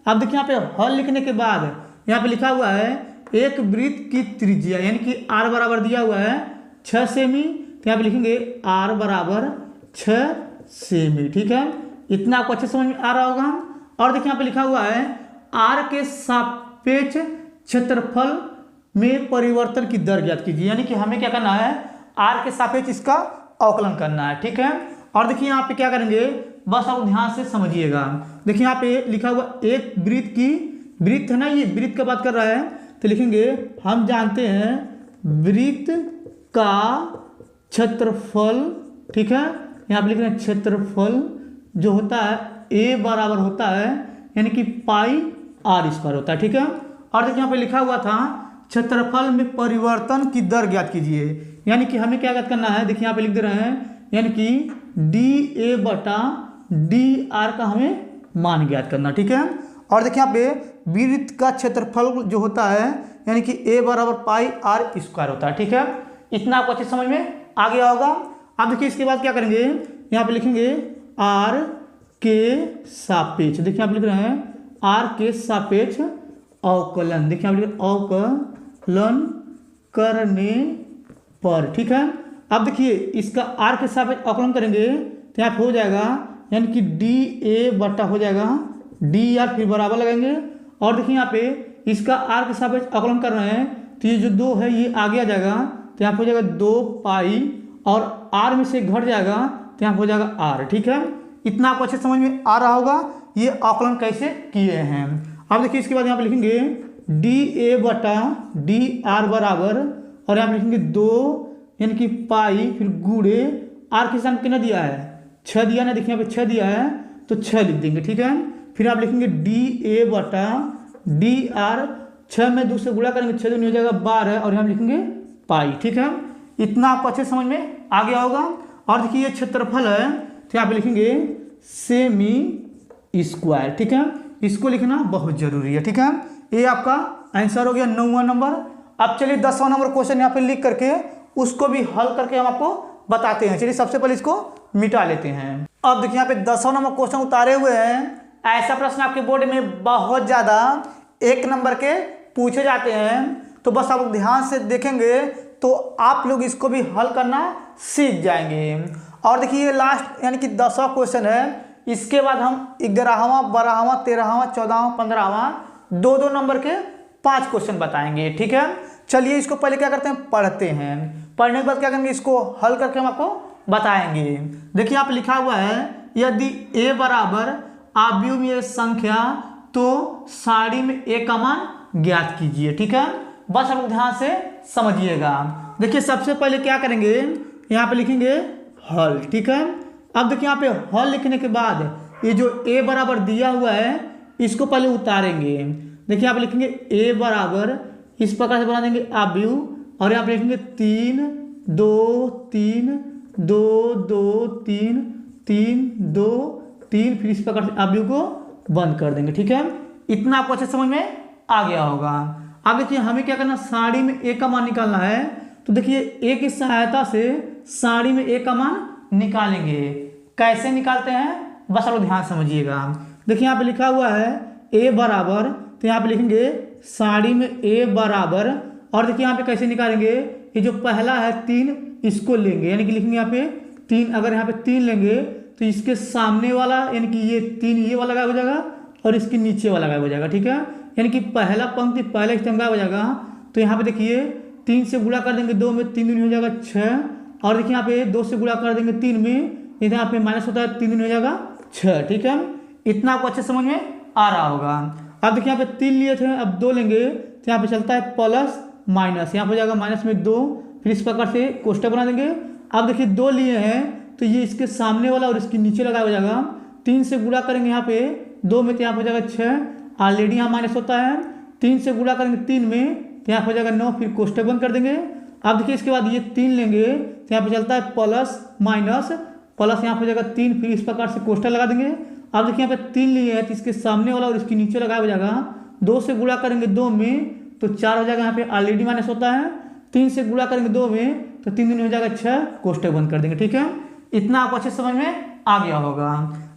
अब देखिए यहाँ पे हल लिखने के बाद यहाँ पे लिखा हुआ है एक वृत्त की त्रिज्या, यानी कि r बराबर दिया हुआ है 6 सेमी, तो यहाँ पे लिखेंगे r बराबर 6 सेमी। ठीक है, इतना आपको अच्छे समझ में आ रहा होगा। और देखिए यहाँ पे लिखा हुआ है r के सापेक्ष क्षेत्रफल में परिवर्तन की दर ज्ञात कीजिए, यानी कि हमें क्या करना है, r के सापेक्ष इसका अवकलन करना है। ठीक है, और देखिए यहाँ पे क्या करेंगे, बस आप ध्यान से समझिएगा। देखिए यहाँ पे लिखा हुआ एक वृत्त की, वृत्त है ना, ये वृत्त का बात कर रहा है, तो लिखेंगे हम जानते हैं वृत्त का क्षेत्रफल। ठीक है, यहाँ पे लिख रहे हैं क्षेत्रफल जो होता है a बराबर होता है, यानी कि πr² होता है। ठीक है, और देखिए यहाँ पे लिखा हुआ था क्षेत्रफल में परिवर्तन की दर ज्ञात कीजिए, यानी कि हमें क्या ज्ञात करना है, देखिए यहाँ पे लिख दे रहे हैं, यानी कि dA/dr का हमें मान ज्ञात करना। ठीक है, और देखिए यहाँ पे वृत्त का क्षेत्रफल जो होता है, यानी कि a बराबर πr² होता है। ठीक है, इतना आपको अच्छे समझ में आ गया होगा। अब देखिए इसके बाद क्या करेंगे, यहाँ पे लिखेंगे r के सापेक्ष। देखिए यहाँ पे लिख रहे हैं r के सापेक्ष अवकलन। देखिए यहाँ पे अवकलन करने पर। ठीक है, अब देखिए इसका r के सापेक्ष अवकलन करेंगे तो यहाँ पे हो जाएगा, यानी कि dA बटा हो जाएगा dr फिर बराबर लगाएंगे और देखिए यहाँ पे इसका r के सापेक्ष अवकलन कर रहे हैं तो ये जो 2 है ये आगे आ जाएगा, तो यहाँ पे हो जाएगा 2π और r में से घट जाएगा तो यहाँ पे हो जाएगा r। ठीक है, इतना आपको अच्छे समझ में आ रहा होगा ये अवकलन कैसे किए हैं। अब देखिए इसके बाद यहाँ पे लिखेंगे dA बटा dr बराबर और यहाँ पे लिखेंगे 2 यानी कि पाई, फिर गुड़े आर के स्थान कितना दिया है 6 दिया ना, देखिए यहाँ पे 6 दिया है तो 6 लिख देंगे, ठीक है। फिर आप लिखेंगे डी ए बटा डी आर, 6 में 2 से गुणा करेंगे 6 दूनी हो जाएगा 12 और यहाँ लिखेंगे पाई, ठीक है। इतना आपको अच्छे समझ में आ गया होगा। और देखिए ये क्षेत्रफल है तो यहाँ पे लिखेंगे सेमी स्क्वायर, ठीक है। इसको लिखना बहुत जरूरी है, ठीक है। ये आपका आंसर हो गया 9वां नंबर। अब चलिए 10वां नंबर क्वेश्चन यहाँ पे लिख करके उसको भी हल करके हम आपको बताते हैं। चलिए सबसे पहले इसको मिटा लेते हैं। अब देखिए यहाँ पे 10वां नंबर क्वेश्चन उतारे हुए हैं। ऐसा प्रश्न आपके बोर्ड में बहुत ज़्यादा 1 नंबर के पूछे जाते हैं, तो बस आप ध्यान से देखेंगे तो आप लोग इसको भी हल करना सीख जाएंगे। और देखिए ये लास्ट यानी कि 10वां क्वेश्चन है। इसके बाद हम 11वां, 12वां, 13वां, 14वां, 15वां 2-2 नंबर के 5 क्वेश्चन बताएंगे, ठीक है। चलिए इसको पहले क्या करते हैं, पढ़ते हैं। पढ़ने के बाद क्या करेंगे, इसको हल करके हम आपको बताएंगे। देखिए यहाँ पे लिखा हुआ है यदि a बराबर आव्यूमीय संख्या तो सारणी में a का मान ज्ञात कीजिए, ठीक है। बस आप ध्यान से समझिएगा। देखिए सबसे पहले क्या करेंगे, यहाँ पे लिखेंगे हल, ठीक है। अब देखिए यहाँ पे हल लिखने के बाद ये जो a बराबर दिया हुआ है इसको पहले उतारेंगे। देखिए यहाँ पे लिखेंगे a बराबर इस प्रकार से बना देंगे आव्यूह, और यहाँ पे लिखेंगे 3 2 3 2 2 3 3 2 3, फिर इस प्रकार से आव्यूह को बंद कर देंगे, ठीक है। इतना आपको अच्छे समझ में आ गया होगा। अब देखिए हमें क्या करना, सारणी में a का मान निकालना है। तो देखिए a की सहायता से सारणी में a का मान निकालेंगे। कैसे निकालते हैं बस आप ध्यान समझिएगा। देखिए यहाँ पे लिखा हुआ है a बराबर, तो यहाँ पे लिखेंगे सारणी में a बराबर, और देखिए यहाँ पे कैसे निकालेंगे, ये जो पहला है 3 इसको लेंगे, यानी कि लिखेंगे यहाँ पे 3। अगर यहाँ पे 3 लेंगे तो इसके सामने वाला यानी कि ये 3 ये वाला गायब हो जाएगा और इसके नीचे वाला गायब हो जाएगा, ठीक है। यानी कि पहला पंक्ति पहला स्तंभ गायब हो जाएगा। तो यहाँ पे देखिए 3 से गुणा कर देंगे 2 में, 3 दूनी हो जाएगा 6, और देखिए यहाँ पे 2 से गुणा कर देंगे 3 में, यहाँ पे माइनस होता है 3 दूनी हो जाएगा 6, ठीक है। इतना आपको अच्छे समझ में आ रहा होगा। अब देखिए यहाँ पे 3 लिए थे, अब 2 लेंगे तो यहाँ पे चलता है प्लस माइनस, यहाँ पे हो जाएगा माइनस में 2, फिर इस प्रकार से कोष्ठक बना देंगे। अब देखिए 2 लिए हैं तो ये इसके सामने वाला और इसके नीचे लगा हो जाएगा। 3 से गुणा करेंगे यहाँ पे 2 में तो यहाँ पे हो जाएगा 6, ऑलरेडी यहाँ माइनस होता है। 3 से गुणा करेंगे 3 में तो यहाँ पे हो जाएगा 9, फिर कोष्ठक बंद कर देंगे। अब देखिए इसके बाद ये 3 लेंगे तो यहाँ पे चलता है प्लस माइनस, प्लस यहाँ पे हो जाएगा 3, फिर इस प्रकार से कोष्ठक लगा देंगे। अब देखिए यहाँ पे 3 लिए हैं तो इसके सामने वाला और इसके नीचे लगा हो जाएगा। 2 से गुणा करेंगे 2 में तो 4 हो जाएगा, यहाँ पे ऑलरेडी माइनस होता है। 3 से गुणा करेंगे 2 में तो 3 दूनी हो जाएगा 6, कोष्ठक बंद कर देंगे, ठीक है। इतना आपको अच्छे समझ में आ गया होगा।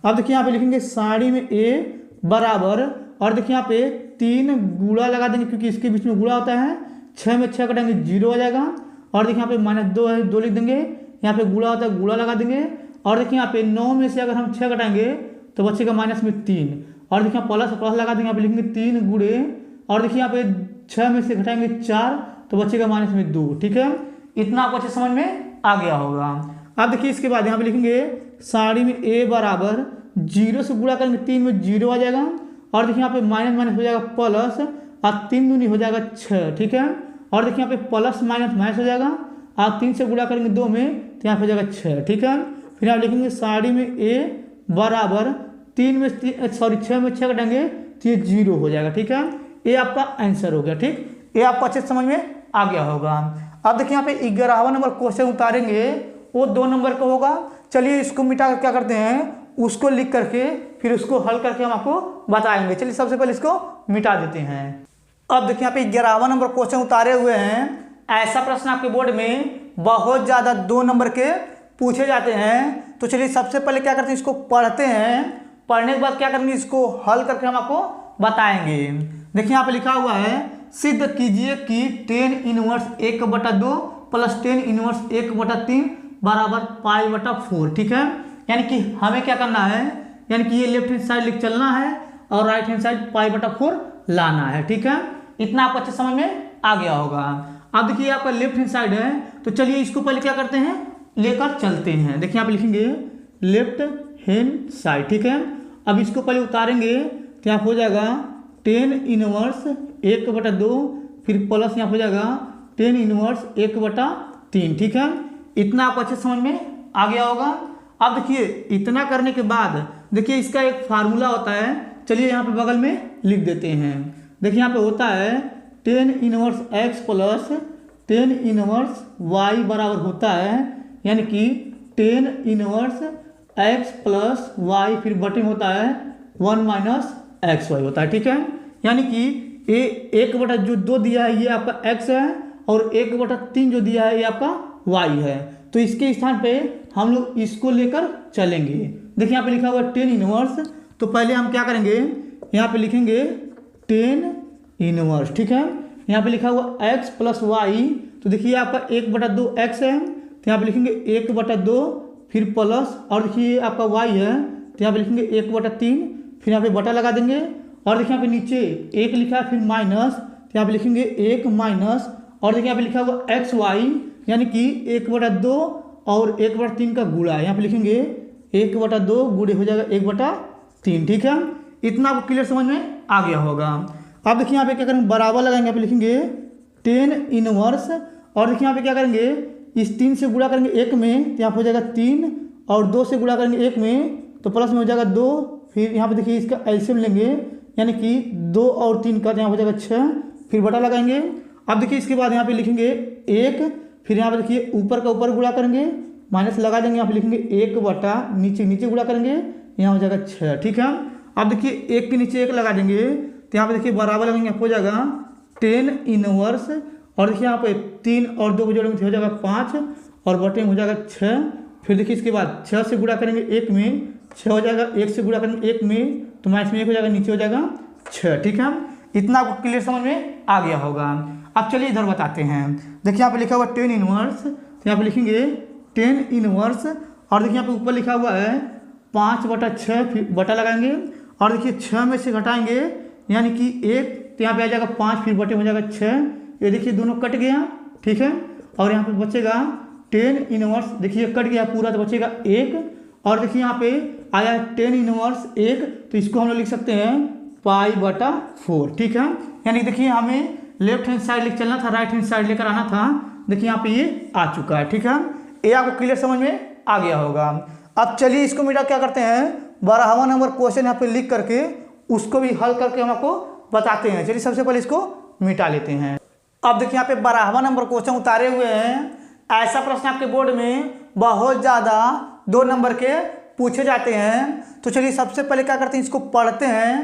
अब देखिए यहाँ पे लिखेंगे सारणी में a बराबर, और देखिए यहाँ पे 3 गुणा लगा देंगे क्योंकि इसके बीच में गुणा होता है। 6 में 6 कटाएंगे 0 हो जाएगा, और देखिए यहाँ पे -2 है 2 लिख देंगे, यहाँ पे गुणा होता है गुणा लगा देंगे। और देखिए यहाँ पे 9 में से अगर हम 6 कटाएंगे तो बचेगा माइनस में 3, और देखिए प्लस प्लस लगा देंगे, यहाँ पे लिखेंगे 3 गुणे, और देखिए यहाँ पे 6 में से घटाएंगे 4 तो बचेगा माइनस में 2, ठीक है। इतना आपको अच्छे समझ में आ गया होगा। अब देखिए इसके बाद यहाँ पे लिखेंगे सारणी में a बराबर 0 से गुणा करेंगे 3 में 0 आ जाएगा, और देखिए यहाँ पे माइनस माइनस हो जाएगा प्लस, और 3 दूनी हो जाएगा 6, ठीक है। और देखिए यहाँ पे प्लस माइनस माइनस हो जाएगा, और 3 से गुणा करेंगे 2 में तो यहाँ पे हो जाएगा 6, ठीक है। फिर आप लिखेंगे सारणी में a बराबर 6 में 6 कटेंगे तो ये 0 हो जाएगा, ठीक है। ये आपका आंसर हो गया, ठीक। ये आपको अच्छे समझ में आ गया होगा। अब देखिए यहाँ पे 11वां नंबर क्वेश्चन उतारेंगे, वो 2 नंबर का होगा। चलिए इसको मिटा कर क्या करते हैं, उसको लिख करके फिर उसको हल करके हम आपको बताएंगे। चलिए सबसे पहले इसको मिटा देते हैं। अब देखिए यहाँ पे 11वां नंबर क्वेश्चन उतारे हुए हैं। ऐसा प्रश्न आपके बोर्ड में बहुत ज़्यादा 2 नंबर के पूछे जाते हैं। तो चलिए सबसे पहले क्या करते हैं, इसको पढ़ते हैं। पढ़ने के बाद क्या करेंगे, इसको हल करके हम आपको बताएंगे। देखिए यहाँ पे लिखा हुआ है सिद्ध कीजिए कि 10 इनवर्स 1/2 प्लस 10 इनवर्स 1/3 बराबर π/4, ठीक है। यानी कि हमें क्या करना है, यानी कि ये लेफ्ट हैंड साइड लिख चलना है और राइट हैंड साइड π/4 लाना है, ठीक है। इतना आपको अच्छे समझ में आ गया होगा। अब देखिए आपका लेफ्ट हैंड साइड है, तो चलिए इसको पहले क्या करते हैं, लेकर चलते हैं। देखिए यहाँ पे लिखेंगे लेफ्ट हैंड साइड, ठीक है। अब इसको पहले उतारेंगे तो यहाँ हो जाएगा 10 इनवर्स 1/2, फिर प्लस यहाँ हो जाएगा 10 इनवर्स 1/3, 3। ठीक है, इतना आपको अच्छे समझ में आ गया होगा। अब देखिए इतना करने के बाद देखिए इसका एक फार्मूला होता है, चलिए यहाँ पे बगल में लिख देते हैं। देखिए यहाँ पे होता है tan inverse x plus tan inverse y बराबर होता है, यानी कि tan inverse x plus y फिर बटे में होता है 1 माइनस एक्स वाई होता है। ठीक है, यानी कि ये 1/2 दिया है ये आपका x है और 1/3 जो दिया है ये आपका y है, तो इसके स्थान पे हम लोग इसको लेकर चलेंगे। देखिए यहाँ पे लिखा हुआ tan इनवर्स, तो पहले हम क्या करेंगे यहाँ पे लिखेंगे tan इनवर्स। ठीक है, यहाँ पे लिखा हुआ x प्लस वाई, तो देखिए आपका 1/2 x है, तो यहाँ पे लिखेंगे 1/2 फिर प्लस, और देखिए आपका y है तो यहाँ पे लिखेंगे 1/3 फिर यहाँ पे बटा लगा देंगे, और देखिए यहाँ पे नीचे 1 लिखा है फिर माइनस, तो यहाँ पे लिखेंगे 1 माइनस, और देखिए यहाँ पे लिखा हुआ एक्स वाई यानी कि 1/2 और 1/3 का गुणा, यहाँ पे लिखेंगे 1/2 गुणे हो जाएगा 1/3। ठीक है, इतना आपको क्लियर समझ में आ गया होगा। अब देखिए यहाँ पे क्या करेंगे, बराबर लगाएंगे, यहाँ पे लिखेंगे tan इनवर्स, और देखिए यहाँ पे क्या करेंगे, इस 3 से गुणा करेंगे 1 में तो यहाँ पे हो जाएगा 3, और 2 से गुणा करेंगे 1 में तो प्लस में हो जाएगा 2, फिर यहाँ पे देखिए इसका एलसीएम लेंगे यानी कि 2 और 3 का, तो यहाँ हो जाएगा 6, फिर बटा लगाएंगे। अब देखिए इसके बाद यहाँ पे लिखेंगे 1, फिर यहाँ पे देखिए ऊपर का ऊपर गुणा करेंगे, माइनस लगा देंगे, यहाँ पे लिखेंगे 1 बटा नीचे गुणा करेंगे, यहाँ हो जाएगा 6। ठीक है, अब देखिए 1 के नीचे 1 लगा देंगे, तो यहाँ पे देखिए बराबर लगेंगे, हो जाएगा tan इनवर्स, और देखिए यहाँ पे 3 और 2 को जोड़ेंगे तो हो जाएगा 5, और बटे में हो जाएगा 6। फिर देखिए इसके बाद 6 से गुणा करेंगे 1 में, 6 हो जाएगा, 1 से गुणा करेंगे 1 में तो माइनस में 1 हो जाएगा, नीचे हो जाएगा 6। ठीक है, इतना आपको क्लियर समझ में आ गया होगा। अब चलिए इधर बताते हैं। देखिए यहाँ पे लिखा हुआ tan इनवर्स, तो यहाँ पे लिखेंगे tan इनवर्स, और देखिए यहाँ पे ऊपर लिखा हुआ है 5/6, फिर बटा लगाएंगे, और देखिए 6 में से घटाएंगे यानी कि 1, तो यहाँ पे आ जाएगा 5 फिर बटे हो जाएगा 6, ये देखिए दोनों कट गया। ठीक है, और यहाँ पे बचेगा tan इनवर्स, देखिए कट गया पूरा तो बचेगा 1, और देखिए यहाँ पे आया tan इनवर्स 1, तो इसको हम लोग लिख सकते हैं π/4। ठीक है, यानी देखिए हमें लेफ्ट हैंड साइड लेकर चलना था, राइट हैंड साइड लेकर आना था, देखिए यहाँ पे ये आ चुका है। ठीक है, ये आपको क्लियर समझ में आ गया होगा। अब चलिए इसको मेरा क्या करते हैं, 12वां नंबर क्वेश्चन यहाँ पे लिख करके उसको भी हल करके हम आपको बताते हैं। चलिए सबसे पहले इसको मिटा लेते हैं। अब देखिए यहाँ पे 12वां नंबर क्वेश्चन उतारे हुए हैं। ऐसा प्रश्न आपके बोर्ड में बहुत ज़्यादा 2 नंबर के पूछे जाते हैं, तो चलिए सबसे पहले क्या करते हैं, इसको पढ़ते हैं,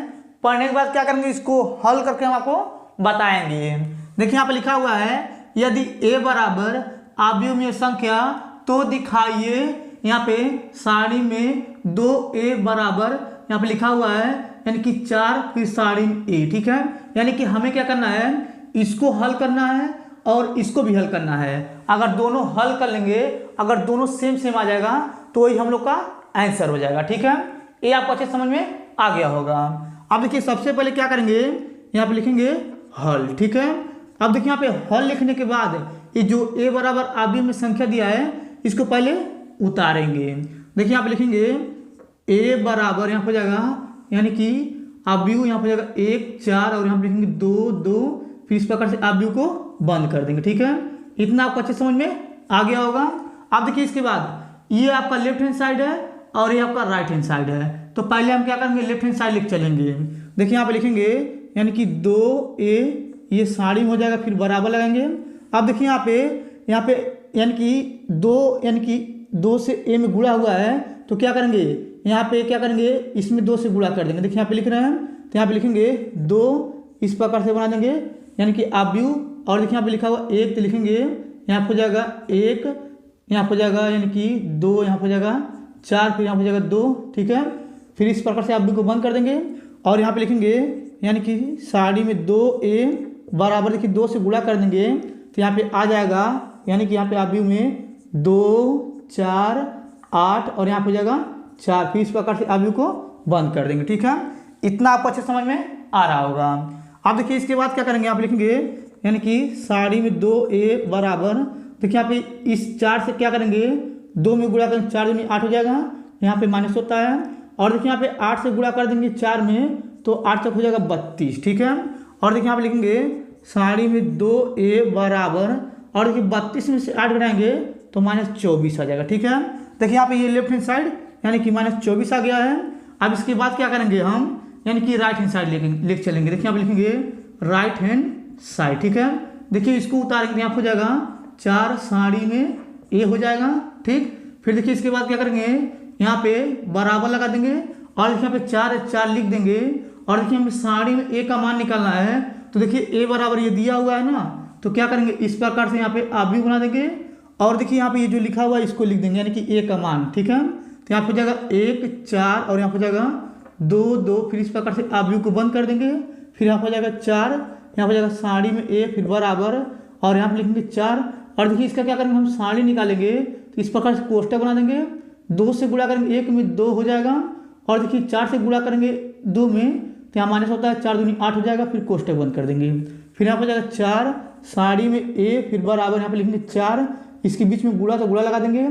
पढ़ने के बाद क्या करेंगे, इसको हल करके हम आपको बताएंगे। देखिए यहाँ पे लिखा हुआ है, यदि a बराबर अवयवीय संख्या तो दिखाइए, यहाँ पे सारणी में 2a बराबर यहाँ पे लिखा हुआ है यानी कि 4 फिर सारणी में a। ठीक है, यानी कि हमें क्या करना है, इसको हल करना है और इसको भी हल करना है। अगर दोनों हल कर लेंगे, अगर दोनों सेम आ जाएगा तो वही हम लोग का आंसर हो जाएगा। ठीक है, ये आपको अच्छे समझ में आ गया होगा। अब देखिए सबसे पहले क्या करेंगे, यहाँ पे लिखेंगे हल। ठीक है, अब देखिए यहाँ पे हल लिखने के बाद ये जो a बराबर अवयव में संख्या दिया है इसको पहले उतारेंगे। देखिए यहाँ पे लिखेंगे a बराबर यहाँ पे जाएगा यानी कि अवयव यहाँ पे जाएगा 1 4, और यहाँ पे लिखेंगे 2 2, फिर इस प्रकार से अवयव को बंद कर देंगे। ठीक है, इतना आपको अच्छे समझ में आ गया होगा। अब देखिए इसके बाद ये आपका लेफ्ट हैंड साइड है और ये आपका राइट हैंड साइड है, तो पहले हम क्या करेंगे, लेफ्ट हैंड साइड लिख चलेंगे। देखिए यहाँ पे लिखेंगे यानी कि 2a, ये साड़ी में हो जाएगा, फिर बराबर लगाएंगे। अब देखिए यहाँ पे यानी कि 2 से a में गुणा हुआ है, तो क्या करेंगे, यहाँ पे क्या करेंगे, इसमें 2 से गुणा कर देंगे। देखिए यहाँ पे लिख रहे हैं, तो यहाँ पे लिखेंगे 2, इस प्रकार से बना देंगे यानी कि अवयव, और देखिए यहाँ पे लिखा हुआ 1, तो लिखेंगे यहाँ पे हो जाएगा 1, यहाँ पे हो जाएगा यानी कि 2, यहाँ पे हो जाएगा 4, फिर यहाँ पे हो जाएगा 2। ठीक है, फिर इस प्रकार से अवयव को बंद कर देंगे, और यहाँ पे लिखेंगे यानी कि साड़ी में 2a बराबर देखिए 2 से गुणा कर देंगे, तो यहाँ पे आ जाएगा यानी कि यहाँ पे अवयव में 2 4 8, और यहाँ पे हो जाएगा 4, फिर इस प्रकार से अवयव को बंद कर देंगे। ठीक है, इतना आपको अच्छे समझ में आ रहा होगा। अब देखिए इसके बाद क्या करेंगे, आप लिखेंगे यानी कि साड़ी में 2a बराबर, देखिए यहाँ पे इस 4 से क्या करेंगे, 2 में गुणा करेंगे, 4 दूनी 8 हो जाएगा, यहाँ पे माइनस होता है, और देखिए यहाँ पे 8 से गुणा कर देंगे 4 में, तो 8 तक हो जाएगा 32। ठीक है, और देखिए यहाँ पे लिखेंगे साड़ी में 2a बराबर, और देखिए 32 में से 8 घटाएंगे तो -24 आ जाएगा। ठीक है, देखिए यहाँ पे ये लेफ्ट हैंड साइड यानी कि -24 आ गया है। अब इसके बाद क्या करेंगे हम, यानी कि राइट हैंड साइड लिख चलेंगे। देखिए यहाँ पे लिखेंगे राइट हैंड साइड। ठीक है, देखिए इसको उतारेंगे यहाँ हो जाएगा 4 साड़ी में ए हो जाएगा। ठीक, फिर देखिए इसके बाद क्या करेंगे, यहाँ पे बराबर लगा देंगे और देखिए यहाँ पे 4 लिख देंगे और देखिए हमें साड़ी में ए का मान निकालना है। तो देखिए ए बराबर ये दिया हुआ है ना, तो क्या करेंगे इस प्रकार से यहाँ पे आप भी बना देंगे और देखिए यहाँ पे ये जो लिखा हुआ है इसको लिख देंगे, यानी कि ए का मान। ठीक है, तो यहाँ पे हो जाएगा 1 4 और यहाँ पे हो जाएगा 2 2, फिर इस प्रकार से आप को बंद कर देंगे। फिर यहाँ पे हो जाएगा 4, यहाँ पे हो जाएगा साड़ी में ए, फिर बराबर और यहाँ पे लिखेंगे 4 और देखिए इसका क्या करेंगे हम साड़ी निकालेंगे तो इस प्रकार से कोष्टक बना देंगे। 2 से गुणा करेंगे 1 में 2 हो जाएगा और देखिए 4 से गुणा करेंगे 2 में तो यहाँ माइनस होता है 4 दूनी 8 हो जाएगा। फिर कोष्टक बंद कर देंगे। फिर यहाँ पे हो जाएगा 4 साड़ी में ए, फिर बराबर यहाँ पे लिखेंगे 4, इसके बीच में गुणा तो गुणा लगा देंगे।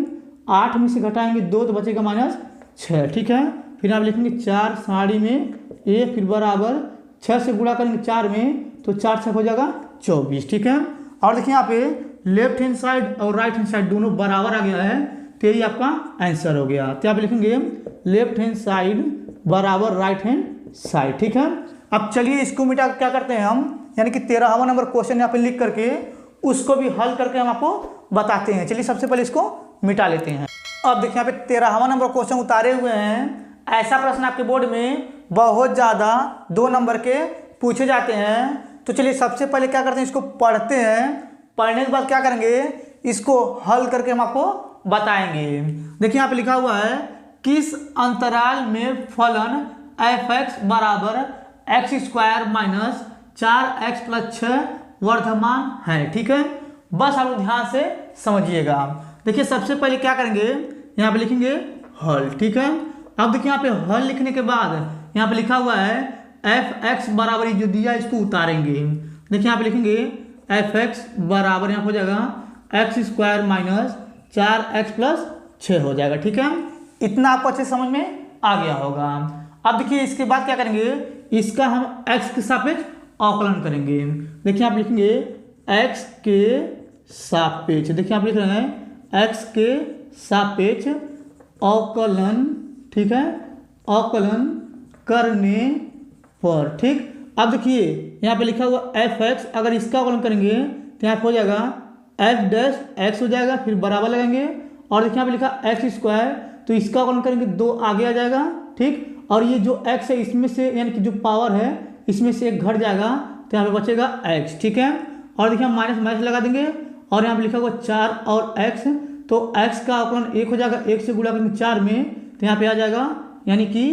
8 में से घटाएंगे 2 तो बचेगा -6। ठीक है, फिर यहाँ पे लिखेंगे 4 साड़ी में ए, फिर बराबर 6 से गुणा करेंगे 4 में तो 4 6 हो जाएगा 24। ठीक है, और देखिए यहाँ पे लेफ्ट हैंड साइड और राइट हैंड साइड दोनों बराबर आ गया है तो यही आपका आंसर हो गया। तो यहाँ पे लिखेंगे लेफ्ट हैंड साइड बराबर राइट हैंड साइड। ठीक है, अब चलिए इसको मिटा क्या करते हैं हम, यानी कि 13वां नंबर क्वेश्चन यहाँ पे लिख करके उसको भी हल करके हम आपको बताते हैं। चलिए सबसे पहले इसको मिटा लेते हैं। अब देखिए यहाँ पे 13वां नंबर क्वेश्चन उतारे हुए हैं। ऐसा प्रश्न आपके बोर्ड में बहुत ज़्यादा 2 नंबर के पूछे जाते हैं। तो चलिए सबसे पहले क्या करते हैं, इसको पढ़ते हैं। पढ़ने के बाद क्या करेंगे, इसको हल करके हम आपको बताएंगे। देखिए यहाँ पे लिखा हुआ है किस अंतराल में फलन f(x) बराबर x² - 4x + 6 वर्धमान है। ठीक है, बस आप ध्यान से समझिएगा। देखिए सबसे पहले क्या करेंगे, यहाँ पे लिखेंगे हल। ठीक है, अब देखिए यहाँ पे हल लिखने के बाद यहाँ पे लिखा हुआ है f(x) बराबर जो दिया इसको उतारेंगे। देखिए यहाँ पे लिखेंगे f(x) बराबर यहाँ हो जाएगा x² - 4x + 6 हो जाएगा। ठीक है, इतना आपको अच्छे समझ में आ गया होगा। अब देखिए इसके बाद क्या करेंगे, इसका हम x के सापेक्ष अवकलन करेंगे। देखिए आप लिखेंगे x के सापेक्ष, देखिए आप लिख रहे हैं x के सापेक्ष अवकलन। ठीक है, अवकलन करने पर। ठीक, अब देखिए यहाँ पे लिखा हुआ f(x), अगर इसका अवकलन करेंगे तो यहाँ पे हो जाएगा f' हो जाएगा, फिर बराबर लगाएंगे और देखिए यहाँ पे लिखा x², तो इसका अवकलन करेंगे 2 आगे आ जाएगा। ठीक, और ये जो x है इसमें से यानी कि जो पावर है इसमें से 1 घट जाएगा तो यहाँ पे बचेगा x। ठीक है, और देखिए हम माइनस लगा देंगे और यहाँ पे लिखा हुआ 4 और x, तो x का अवकलन 1 हो जाएगा, 1 से गुणा करेंगे 4 में तो यहाँ पे आ जाएगा यानी कि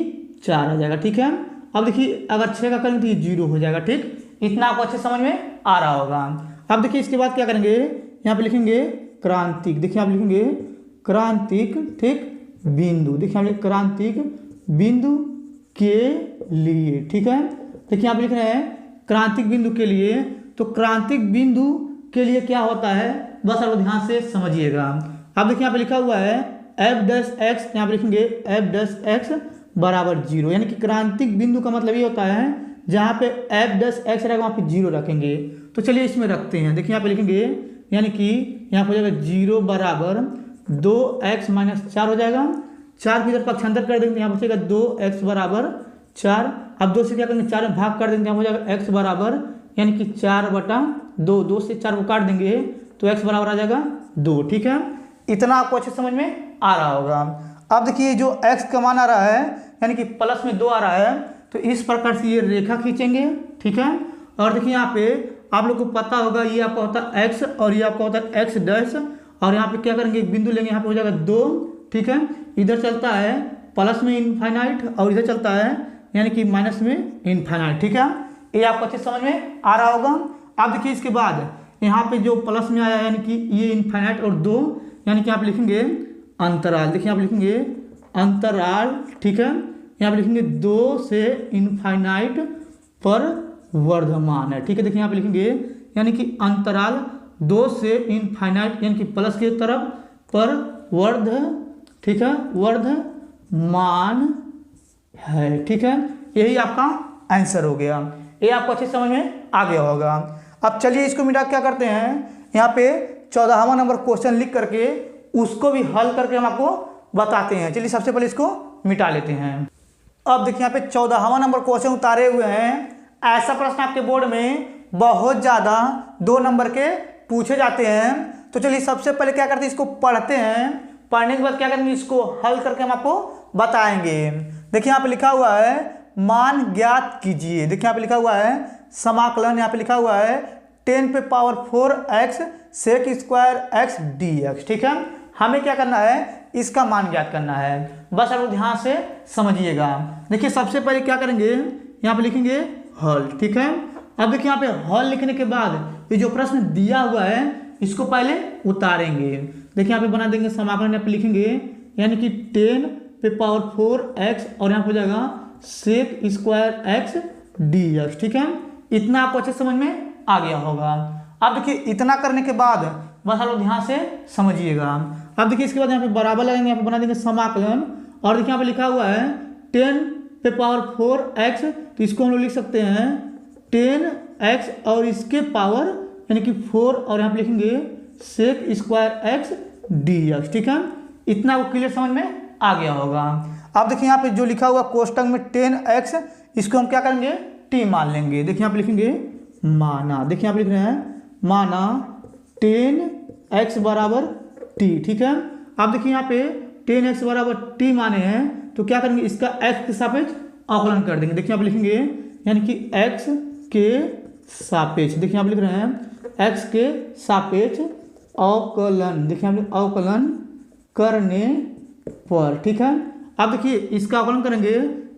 4 आ जाएगा। ठीक है, अब देखिए अगर 6 का करेंगे तो ये 0 हो जाएगा। ठीक, इतना आपको अच्छे समझ में आ रहा होगा। अब देखिए इसके बाद क्या करेंगे, यहाँ पे लिखेंगे क्रांतिक। देखिए आप लिखेंगे क्रांतिक ठीक बिंदु। देखिए आप क्रांतिक बिंदु के लिए। ठीक है, देखिए आप लिख रहे हैं क्रांतिक बिंदु के लिए, तो क्रांतिक बिंदु के लिए क्या होता है बस आप ध्यान से समझिएगा। अब देखिए यहाँ पे लिखा हुआ है f'(x), यहाँ पे लिखेंगे f'(x) बराबर 0, यानी कि क्रांतिक बिंदु का मतलब ये होता है जहाँ पे f'(x) रहेगा वहाँ पे 0 रखेंगे। तो चलिए इसमें रखते हैं। देखिए यहाँ पे लिखेंगे यानी कि यहाँ पे हो जाएगा 0 बराबर 2x - 4 हो जाएगा। 4 की इधर पक्षांतर कर देंगे, यहाँ बचेगा 2x बराबर 4। अब 2 से क्या करेंगे 4 में भाग कर देंगे, यहाँ हो जाएगा x बराबर यानी कि 4/2। 2 से 4 को काट देंगे तो x बराबर आ जाएगा 2। ठीक है, इतना आपको अच्छे समझ में आ रहा होगा। अब देखिए जो x का मान आ रहा है यानी कि प्लस में 2 आ रहा है, तो इस प्रकार से ये रेखा खींचेंगे। ठीक है, और देखिए यहाँ पे आप लोग को पता होगा ये आपका होता है x और ये आपका होता है x', और यहाँ पे क्या करेंगे एक बिंदु लेंगे, यहाँ पे हो जाएगा 2। ठीक है, इधर चलता है प्लस में इनफाइनाइट और इधर चलता है यानी कि माइनस में इनफाइनाइट। ठीक है, ये आपको अच्छे समझ में आ रहा होगा। अब देखिए इसके बाद यहाँ पे जो प्लस में आया यानी कि ये इनफाइनाइट और 2 यानी कि आप लिखेंगे अंतराल। देखिए आप लिखेंगे अंतराल। ठीक है, यहाँ पे लिखेंगे 2 से इनफाइनाइट पर वर्धमान है। ठीक है, देखिए यहाँ पे लिखेंगे यानी कि अंतराल 2 से इनफाइनाइट यानी कि प्लस की तरफ पर ठीक है वर्धमान है। ठीक है, यही आपका आंसर हो गया। ये आपको अच्छे समझ में आ गया होगा। अब चलिए इसको मिटा क्या करते हैं, यहाँ पे 14वां नंबर क्वेश्चन लिख करके उसको भी हल करके हम आपको बताते हैं। चलिए सबसे पहले इसको मिटा लेते हैं। अब देखिए यहाँ पे 14वां नंबर क्वेश्चन उतारे हुए हैं। ऐसा प्रश्न आपके बोर्ड में बहुत ज़्यादा 2 नंबर के पूछे जाते हैं। तो चलिए सबसे पहले क्या करते हैं, इसको पढ़ते हैं। पढ़ने के बाद क्या करेंगे, इसको हल करके हम आपको बताएंगे। देखिए यहाँ पे लिखा हुआ है मान ज्ञात कीजिए। देखिए यहाँ पे लिखा हुआ है समाकलन, यहाँ पे लिखा हुआ है 10 पे power 4 x sec square x dx। ठीक है, हमें क्या करना है, इसका मान ज्ञात करना है। बस आप ध्यान से समझिएगा। देखिए सबसे पहले क्या करेंगे, यहाँ पे लिखेंगे हल। ठीक है, अब देखिए यहाँ पे हल लिखने के बाद ये जो प्रश्न दिया हुआ है इसको पहले उतारेंगे। देखिए यहाँ पे बना देंगे समाकलन, यहाँ पे लिखेंगे यानी कि 10 पे पावर 4 x और यहाँ पे हो जाएगा सेक स्क्वायर x dx। ठीक है, इतना आपको अच्छे समझ में आ गया होगा। अब देखिए इतना करने के बाद बस आप लोग ध्यान से समझिएगा। अब देखिए इसके बाद यहाँ पे बराबर लगाएंगे, यहाँ पे बना देंगे समाकलन और देखिए यहाँ पे लिखा हुआ है 10 पे पावर 4 x, तो इसको हम लोग लिख सकते हैं 10x और इसके पावर यानी कि 4 और यहाँ पे लिखेंगे सेक स्क्वायर x dx। ठीक है, इतना वो क्लियर समझ में आ गया होगा। अब देखिए यहाँ पे जो लिखा हुआ कोष्टक में 10x, इसको हम क्या करेंगे, t मान लेंगे। देखिए यहाँ पे लिखेंगे माना। देखिए यहाँ पे लिख रहे हैं माना 10x बराबर t। ठीक है, अब देखिए यहाँ पे 10x बराबर t माने हैं, तो क्या करेंगे, इसका x के सापेक्ष अवकलन कर देंगे। देखिए यहाँ पे लिखेंगे यानी कि x के सापेक्ष, देखिए यहाँ पे लिख रहे हैं x के सापेक्ष अवकलन। देखिए यहाँ पे अवकलन करने पर। ठीक है, अब देखिए इसका अवकलन करेंगे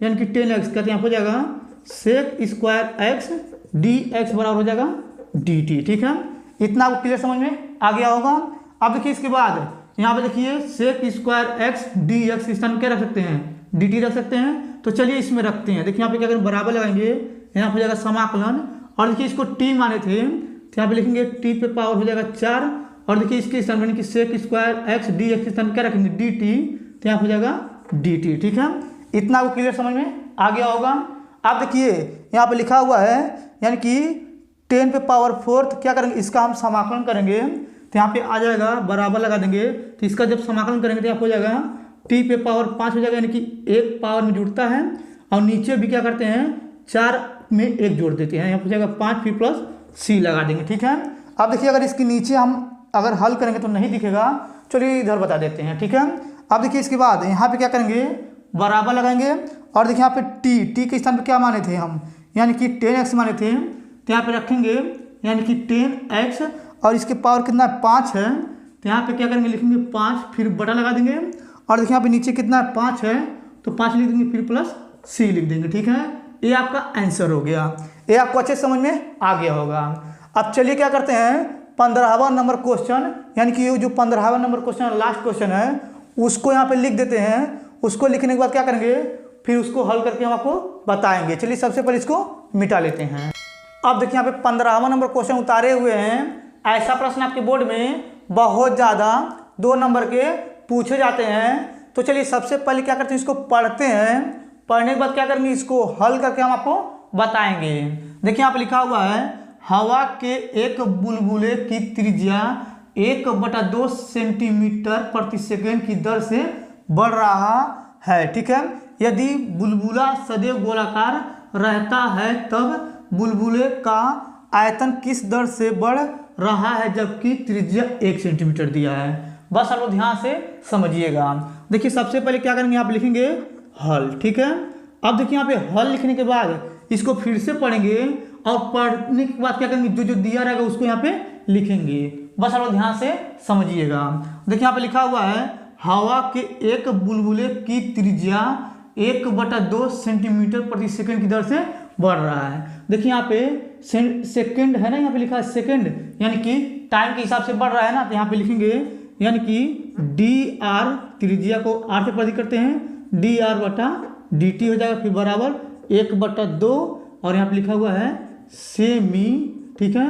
यानी कि 10x कहते हैं यहाँ हो जाएगा सेक स्क्वायर x dx बराबर हो जाएगा dt। ठीक है, इतना आपको क्लियर समझ में आ गया होगा। अब देखिए इसके बाद यहाँ पे देखिए सेक स्क्वायर x dx इस स्थान क्या रख सकते हैं, dt रख सकते हैं। तो चलिए इसमें रखते हैं। देखिए यहाँ पे क्या करें, बराबर लगाएंगे, यहाँ पे हो जाएगा समाकलन और देखिए इसको t माने थे तो यहाँ पे लिखेंगे t पे पावर हो जाएगा 4 और देखिए इसके स्थान पर सेक स्क्वायर x dx के स्थान क्या रखेंगे dt, तो यहाँ हो जाएगा dt। ठीक है, इतना आपको क्लियर समझ में आ गया होगा। अब देखिए यहाँ पे लिखा हुआ है यानी कि 10 पे पावर 4, तो क्या करेंगे, इसका हम समाकलन करेंगे तो यहाँ पे आ जाएगा, बराबर लगा देंगे। तो इसका जब समाकलन करेंगे तो यहाँ हो जाएगा t पे पावर 5 हो जाएगा, यानी कि एक पावर में जुड़ता है और नीचे भी क्या करते हैं 4 में 1 जोड़ देते हैं, यहाँ हो जाएगा 5 फिर प्लस c लगा देंगे। ठीक है, अब देखिए अगर इसके नीचे हम अगर हल करेंगे तो नहीं दिखेगा, चलिए इधर बता देते हैं। ठीक है, अब देखिए इसके बाद यहाँ पे क्या करेंगे, बराबर लगाएंगे और देखिए यहाँ पे t के स्थान पे क्या माने थे हम, यानी कि 10x माने थे, तो यहाँ पे रखेंगे यानी कि 10x और इसके पावर कितना 5 है, तो यहाँ पे क्या करेंगे, लिखेंगे 5 फिर बटा लगा देंगे और देखिए यहाँ पे नीचे कितना 5 है तो 5 लिख देंगे फिर प्लस c लिख देंगे। ठीक है, ये आपका आंसर हो गया। ये आपको अच्छे समझ में आ गया होगा। अब चलिए क्या करते हैं, 15वां नंबर क्वेश्चन यानी कि ये जो 15वां नंबर क्वेश्चन लास्ट क्वेश्चन है उसको यहाँ पे लिख देते हैं। उसको लिखने के बाद क्या करेंगे, फिर उसको हल करके हम आपको बताएंगे। चलिए सबसे पहले इसको मिटा लेते हैं। अब देखिए यहाँ पे 15वां नंबर क्वेश्चन उतारे हुए हैं। ऐसा प्रश्न आपके बोर्ड में बहुत ज़्यादा 2 नंबर के पूछे जाते हैं। तो चलिए सबसे पहले क्या करते हैं, इसको पढ़ते हैं। पढ़ने के बाद क्या करेंगे, इसको हल करके हम आपको बताएंगे। देखिए यहाँ पे लिखा हुआ है हवा के एक बुलबुले की त्रिज्या 1/2 सेंटीमीटर प्रति सेकेंड की दर से बढ़ रहा है। ठीक है, यदि बुलबुला सदैव गोलाकार रहता है तब बुलबुले का आयतन किस दर से बढ़ रहा है जबकि त्रिज्या 1 सेंटीमीटर दिया है। बस आप लोग ध्यान से समझिएगा। देखिए सबसे पहले क्या करेंगे, आप लिखेंगे हल। ठीक है, अब देखिए यहाँ पे हल लिखने के बाद इसको फिर से पढ़ेंगे और पढ़ने के बाद क्या करेंगे, जो जो दिया रहेगा उसको यहाँ पे लिखेंगे। बस आप लोग ध्यान से समझिएगा। देखिए यहाँ पे लिखा हुआ है हवा के एक बुलबुले की त्रिज्या 1/2 सेंटीमीटर प्रति सेकंड की दर से बढ़ रहा है। देखिए यहाँ पे सेकंड है ना, यहाँ पे लिखा है सेकंड यानी कि टाइम के हिसाब से बढ़ रहा है ना, तो यहाँ पे लिखेंगे यानी कि dr त्रिज्या को r से प्रतीक करते हैं, dr/dt हो जाएगा फिर बराबर 1/2 और यहाँ पे लिखा हुआ है सेमी। ठीक है,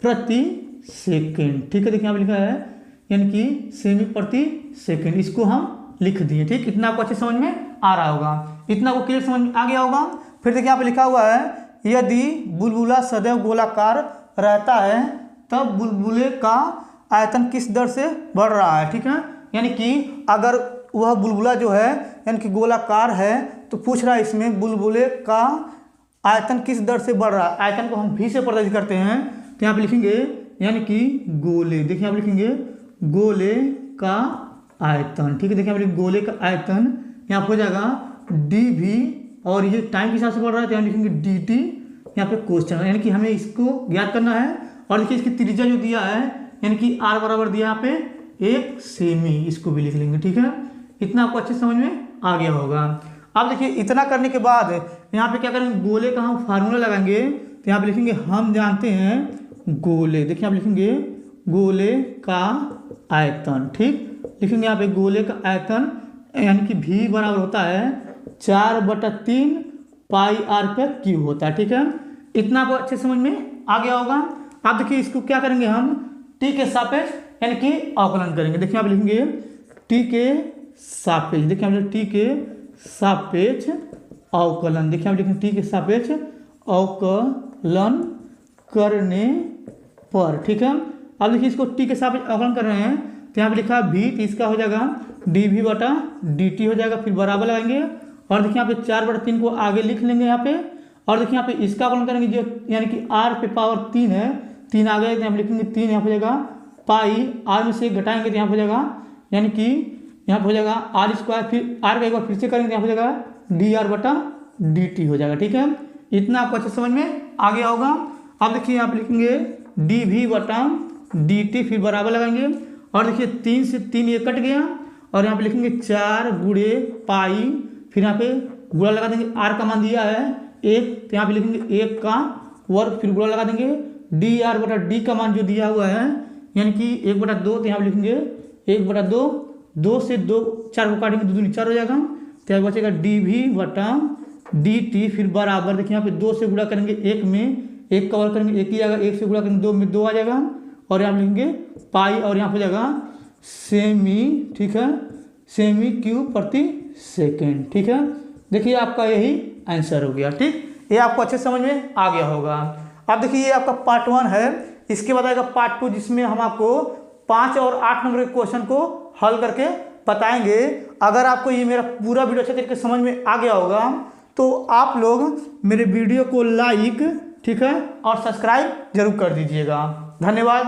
प्रति सेकंड। ठीक है, देखिए यहाँ पे लिखा है यानी कि सेमी प्रति सेकंड, इसको हम लिख दिए। ठीक, इतना आपको अच्छे समझ में आ रहा होगा, इतना आपको क्लियर समझ में आ गया होगा। फिर देखिए यहाँ पे लिखा हुआ है यदि बुलबुला सदैव गोलाकार रहता है तब बुलबुले का आयतन किस दर से बढ़ रहा है, ठीक है। यानी कि अगर वह बुलबुला जो है यानी कि गोलाकार है तो पूछ रहा है इसमें बुलबुले का आयतन किस दर से बढ़ रहा है। आयतन को हम भी से प्रदर्शित करते हैं तो यहाँ पे लिखेंगे यानी कि गोले, देखिए यहाँ पे लिखेंगे गोले का आयतन, ठीक है। देखिए यहाँ पे गोले का आयतन यहाँ पे हो जाएगा डी भी, और ये टाइम के हिसाब से बढ़ रहा है तो यहाँ लिखेंगे डी टी, यहाँ पे क्वेश्चन, यानी कि हमें इसको ज्ञात करना है। और देखिए इसकी त्रिज्या जो दिया है यानी कि आर बराबर दिया यहाँ पे 1 सेमी, इसको भी लिख लेंगे, ठीक है। इतना आपको अच्छे समझ में आ गया होगा। अब देखिए इतना करने के बाद यहाँ पे क्या करेंगे, गोले का हम फार्मूला लगाएंगे तो यहाँ पे लिखेंगे हम जानते हैं गोले, देखिए यहाँ पे लिखेंगे गोले का आयतन, ठीक। लिखेंगे यहाँ पे गोले का आयतन यानी कि भी बराबर होता है 4/3 पाई आर पे क्यू होता है, ठीक है। इतना आपको अच्छे समझ में आ गया होगा। अब देखिए इसको क्या करेंगे हम टी के सापेक्ष यानी कि अवकलन करेंगे। देखिए आप लिखेंगे टी के सापेक्ष, देखिए हम टी के सापेक्ष अवकलन, देखिए हम लिखेंगे टी के सापेक्ष अवकलन करने पर, ठीक है। अब देखिए इसको टी के सापेक्ष अवकलन कर रहे हैं तो यहाँ पे लिखा है भी, तो इसका हो जाएगा डी भी बटा डी टी हो जाएगा, फिर बराबर लगाएंगे और देखिए यहाँ पे 4/3 को आगे लिख लेंगे यहाँ पे, और देखिए यहाँ पे इसका अवकलन करेंगे जो यानी कि आर पे पावर 3 है, 3 आ गए तो यहाँ पे लिखेंगे 3, यहाँ पे हो जाएगा पाई, आर में से घटाएंगे तो यहाँ पे हो जाएगा यानी कि यहाँ पे हो जाएगा आर स्क्वायर, फिर आर का एक बार फिर से करेंगे तो यहाँ पे हो जाएगा डी आर बटा डी टी हो जाएगा, ठीक है। इतना आपको अच्छे समझ में आ गया होगा। अब देखिए यहाँ पे लिखेंगे डी भी बटा डी टी, फिर बराबर लगाएंगे और देखिए 3 से 3 ये कट गया और यहाँ पे लिखेंगे 4 गुणे पाई, फिर यहाँ पे गुणा लगा देंगे, आर का मान दिया है 1 तो यहाँ पे लिखेंगे 1 का वर्ग, फिर गुणा लगा देंगे डी आर बटा डी का मान जो दिया हुआ है यानी कि 1/2, तो यहाँ पे लिखेंगे 1/2, 2 से 2 4 को काटेंगे 2 दूनी 4 हो जाएगा तो यहाँ बचेगा डी भी बटा डी टी, फिर बराबर देखिए यहाँ पे 2 से गुणा करेंगे 1 में, 1 का वर्ग करेंगे 1 ही आएगा, 1 से गुणा करेंगे 2 में 2 आ जाएगा और यहाँ पे लिखेंगे पाई और यहाँ पे जाएगा सेमी, ठीक है, सेमी क्यूब प्रति सेकेंड, ठीक है। देखिए आपका यही आंसर हो गया, ठीक। ये आपको अच्छे समझ में आ गया होगा। अब देखिए ये आपका पार्ट 1 है, इसके बाद आएगा पार्ट 2 जिसमें हम आपको 5 और 8 नंबर के क्वेश्चन को हल करके बताएंगे। अगर आपको ये मेरा पूरा वीडियो अच्छे तरीके से समझ में आ गया होगा तो आप लोग मेरे वीडियो को लाइक, ठीक है, और सब्सक्राइब जरूर कर दीजिएगा। धन्यवाद।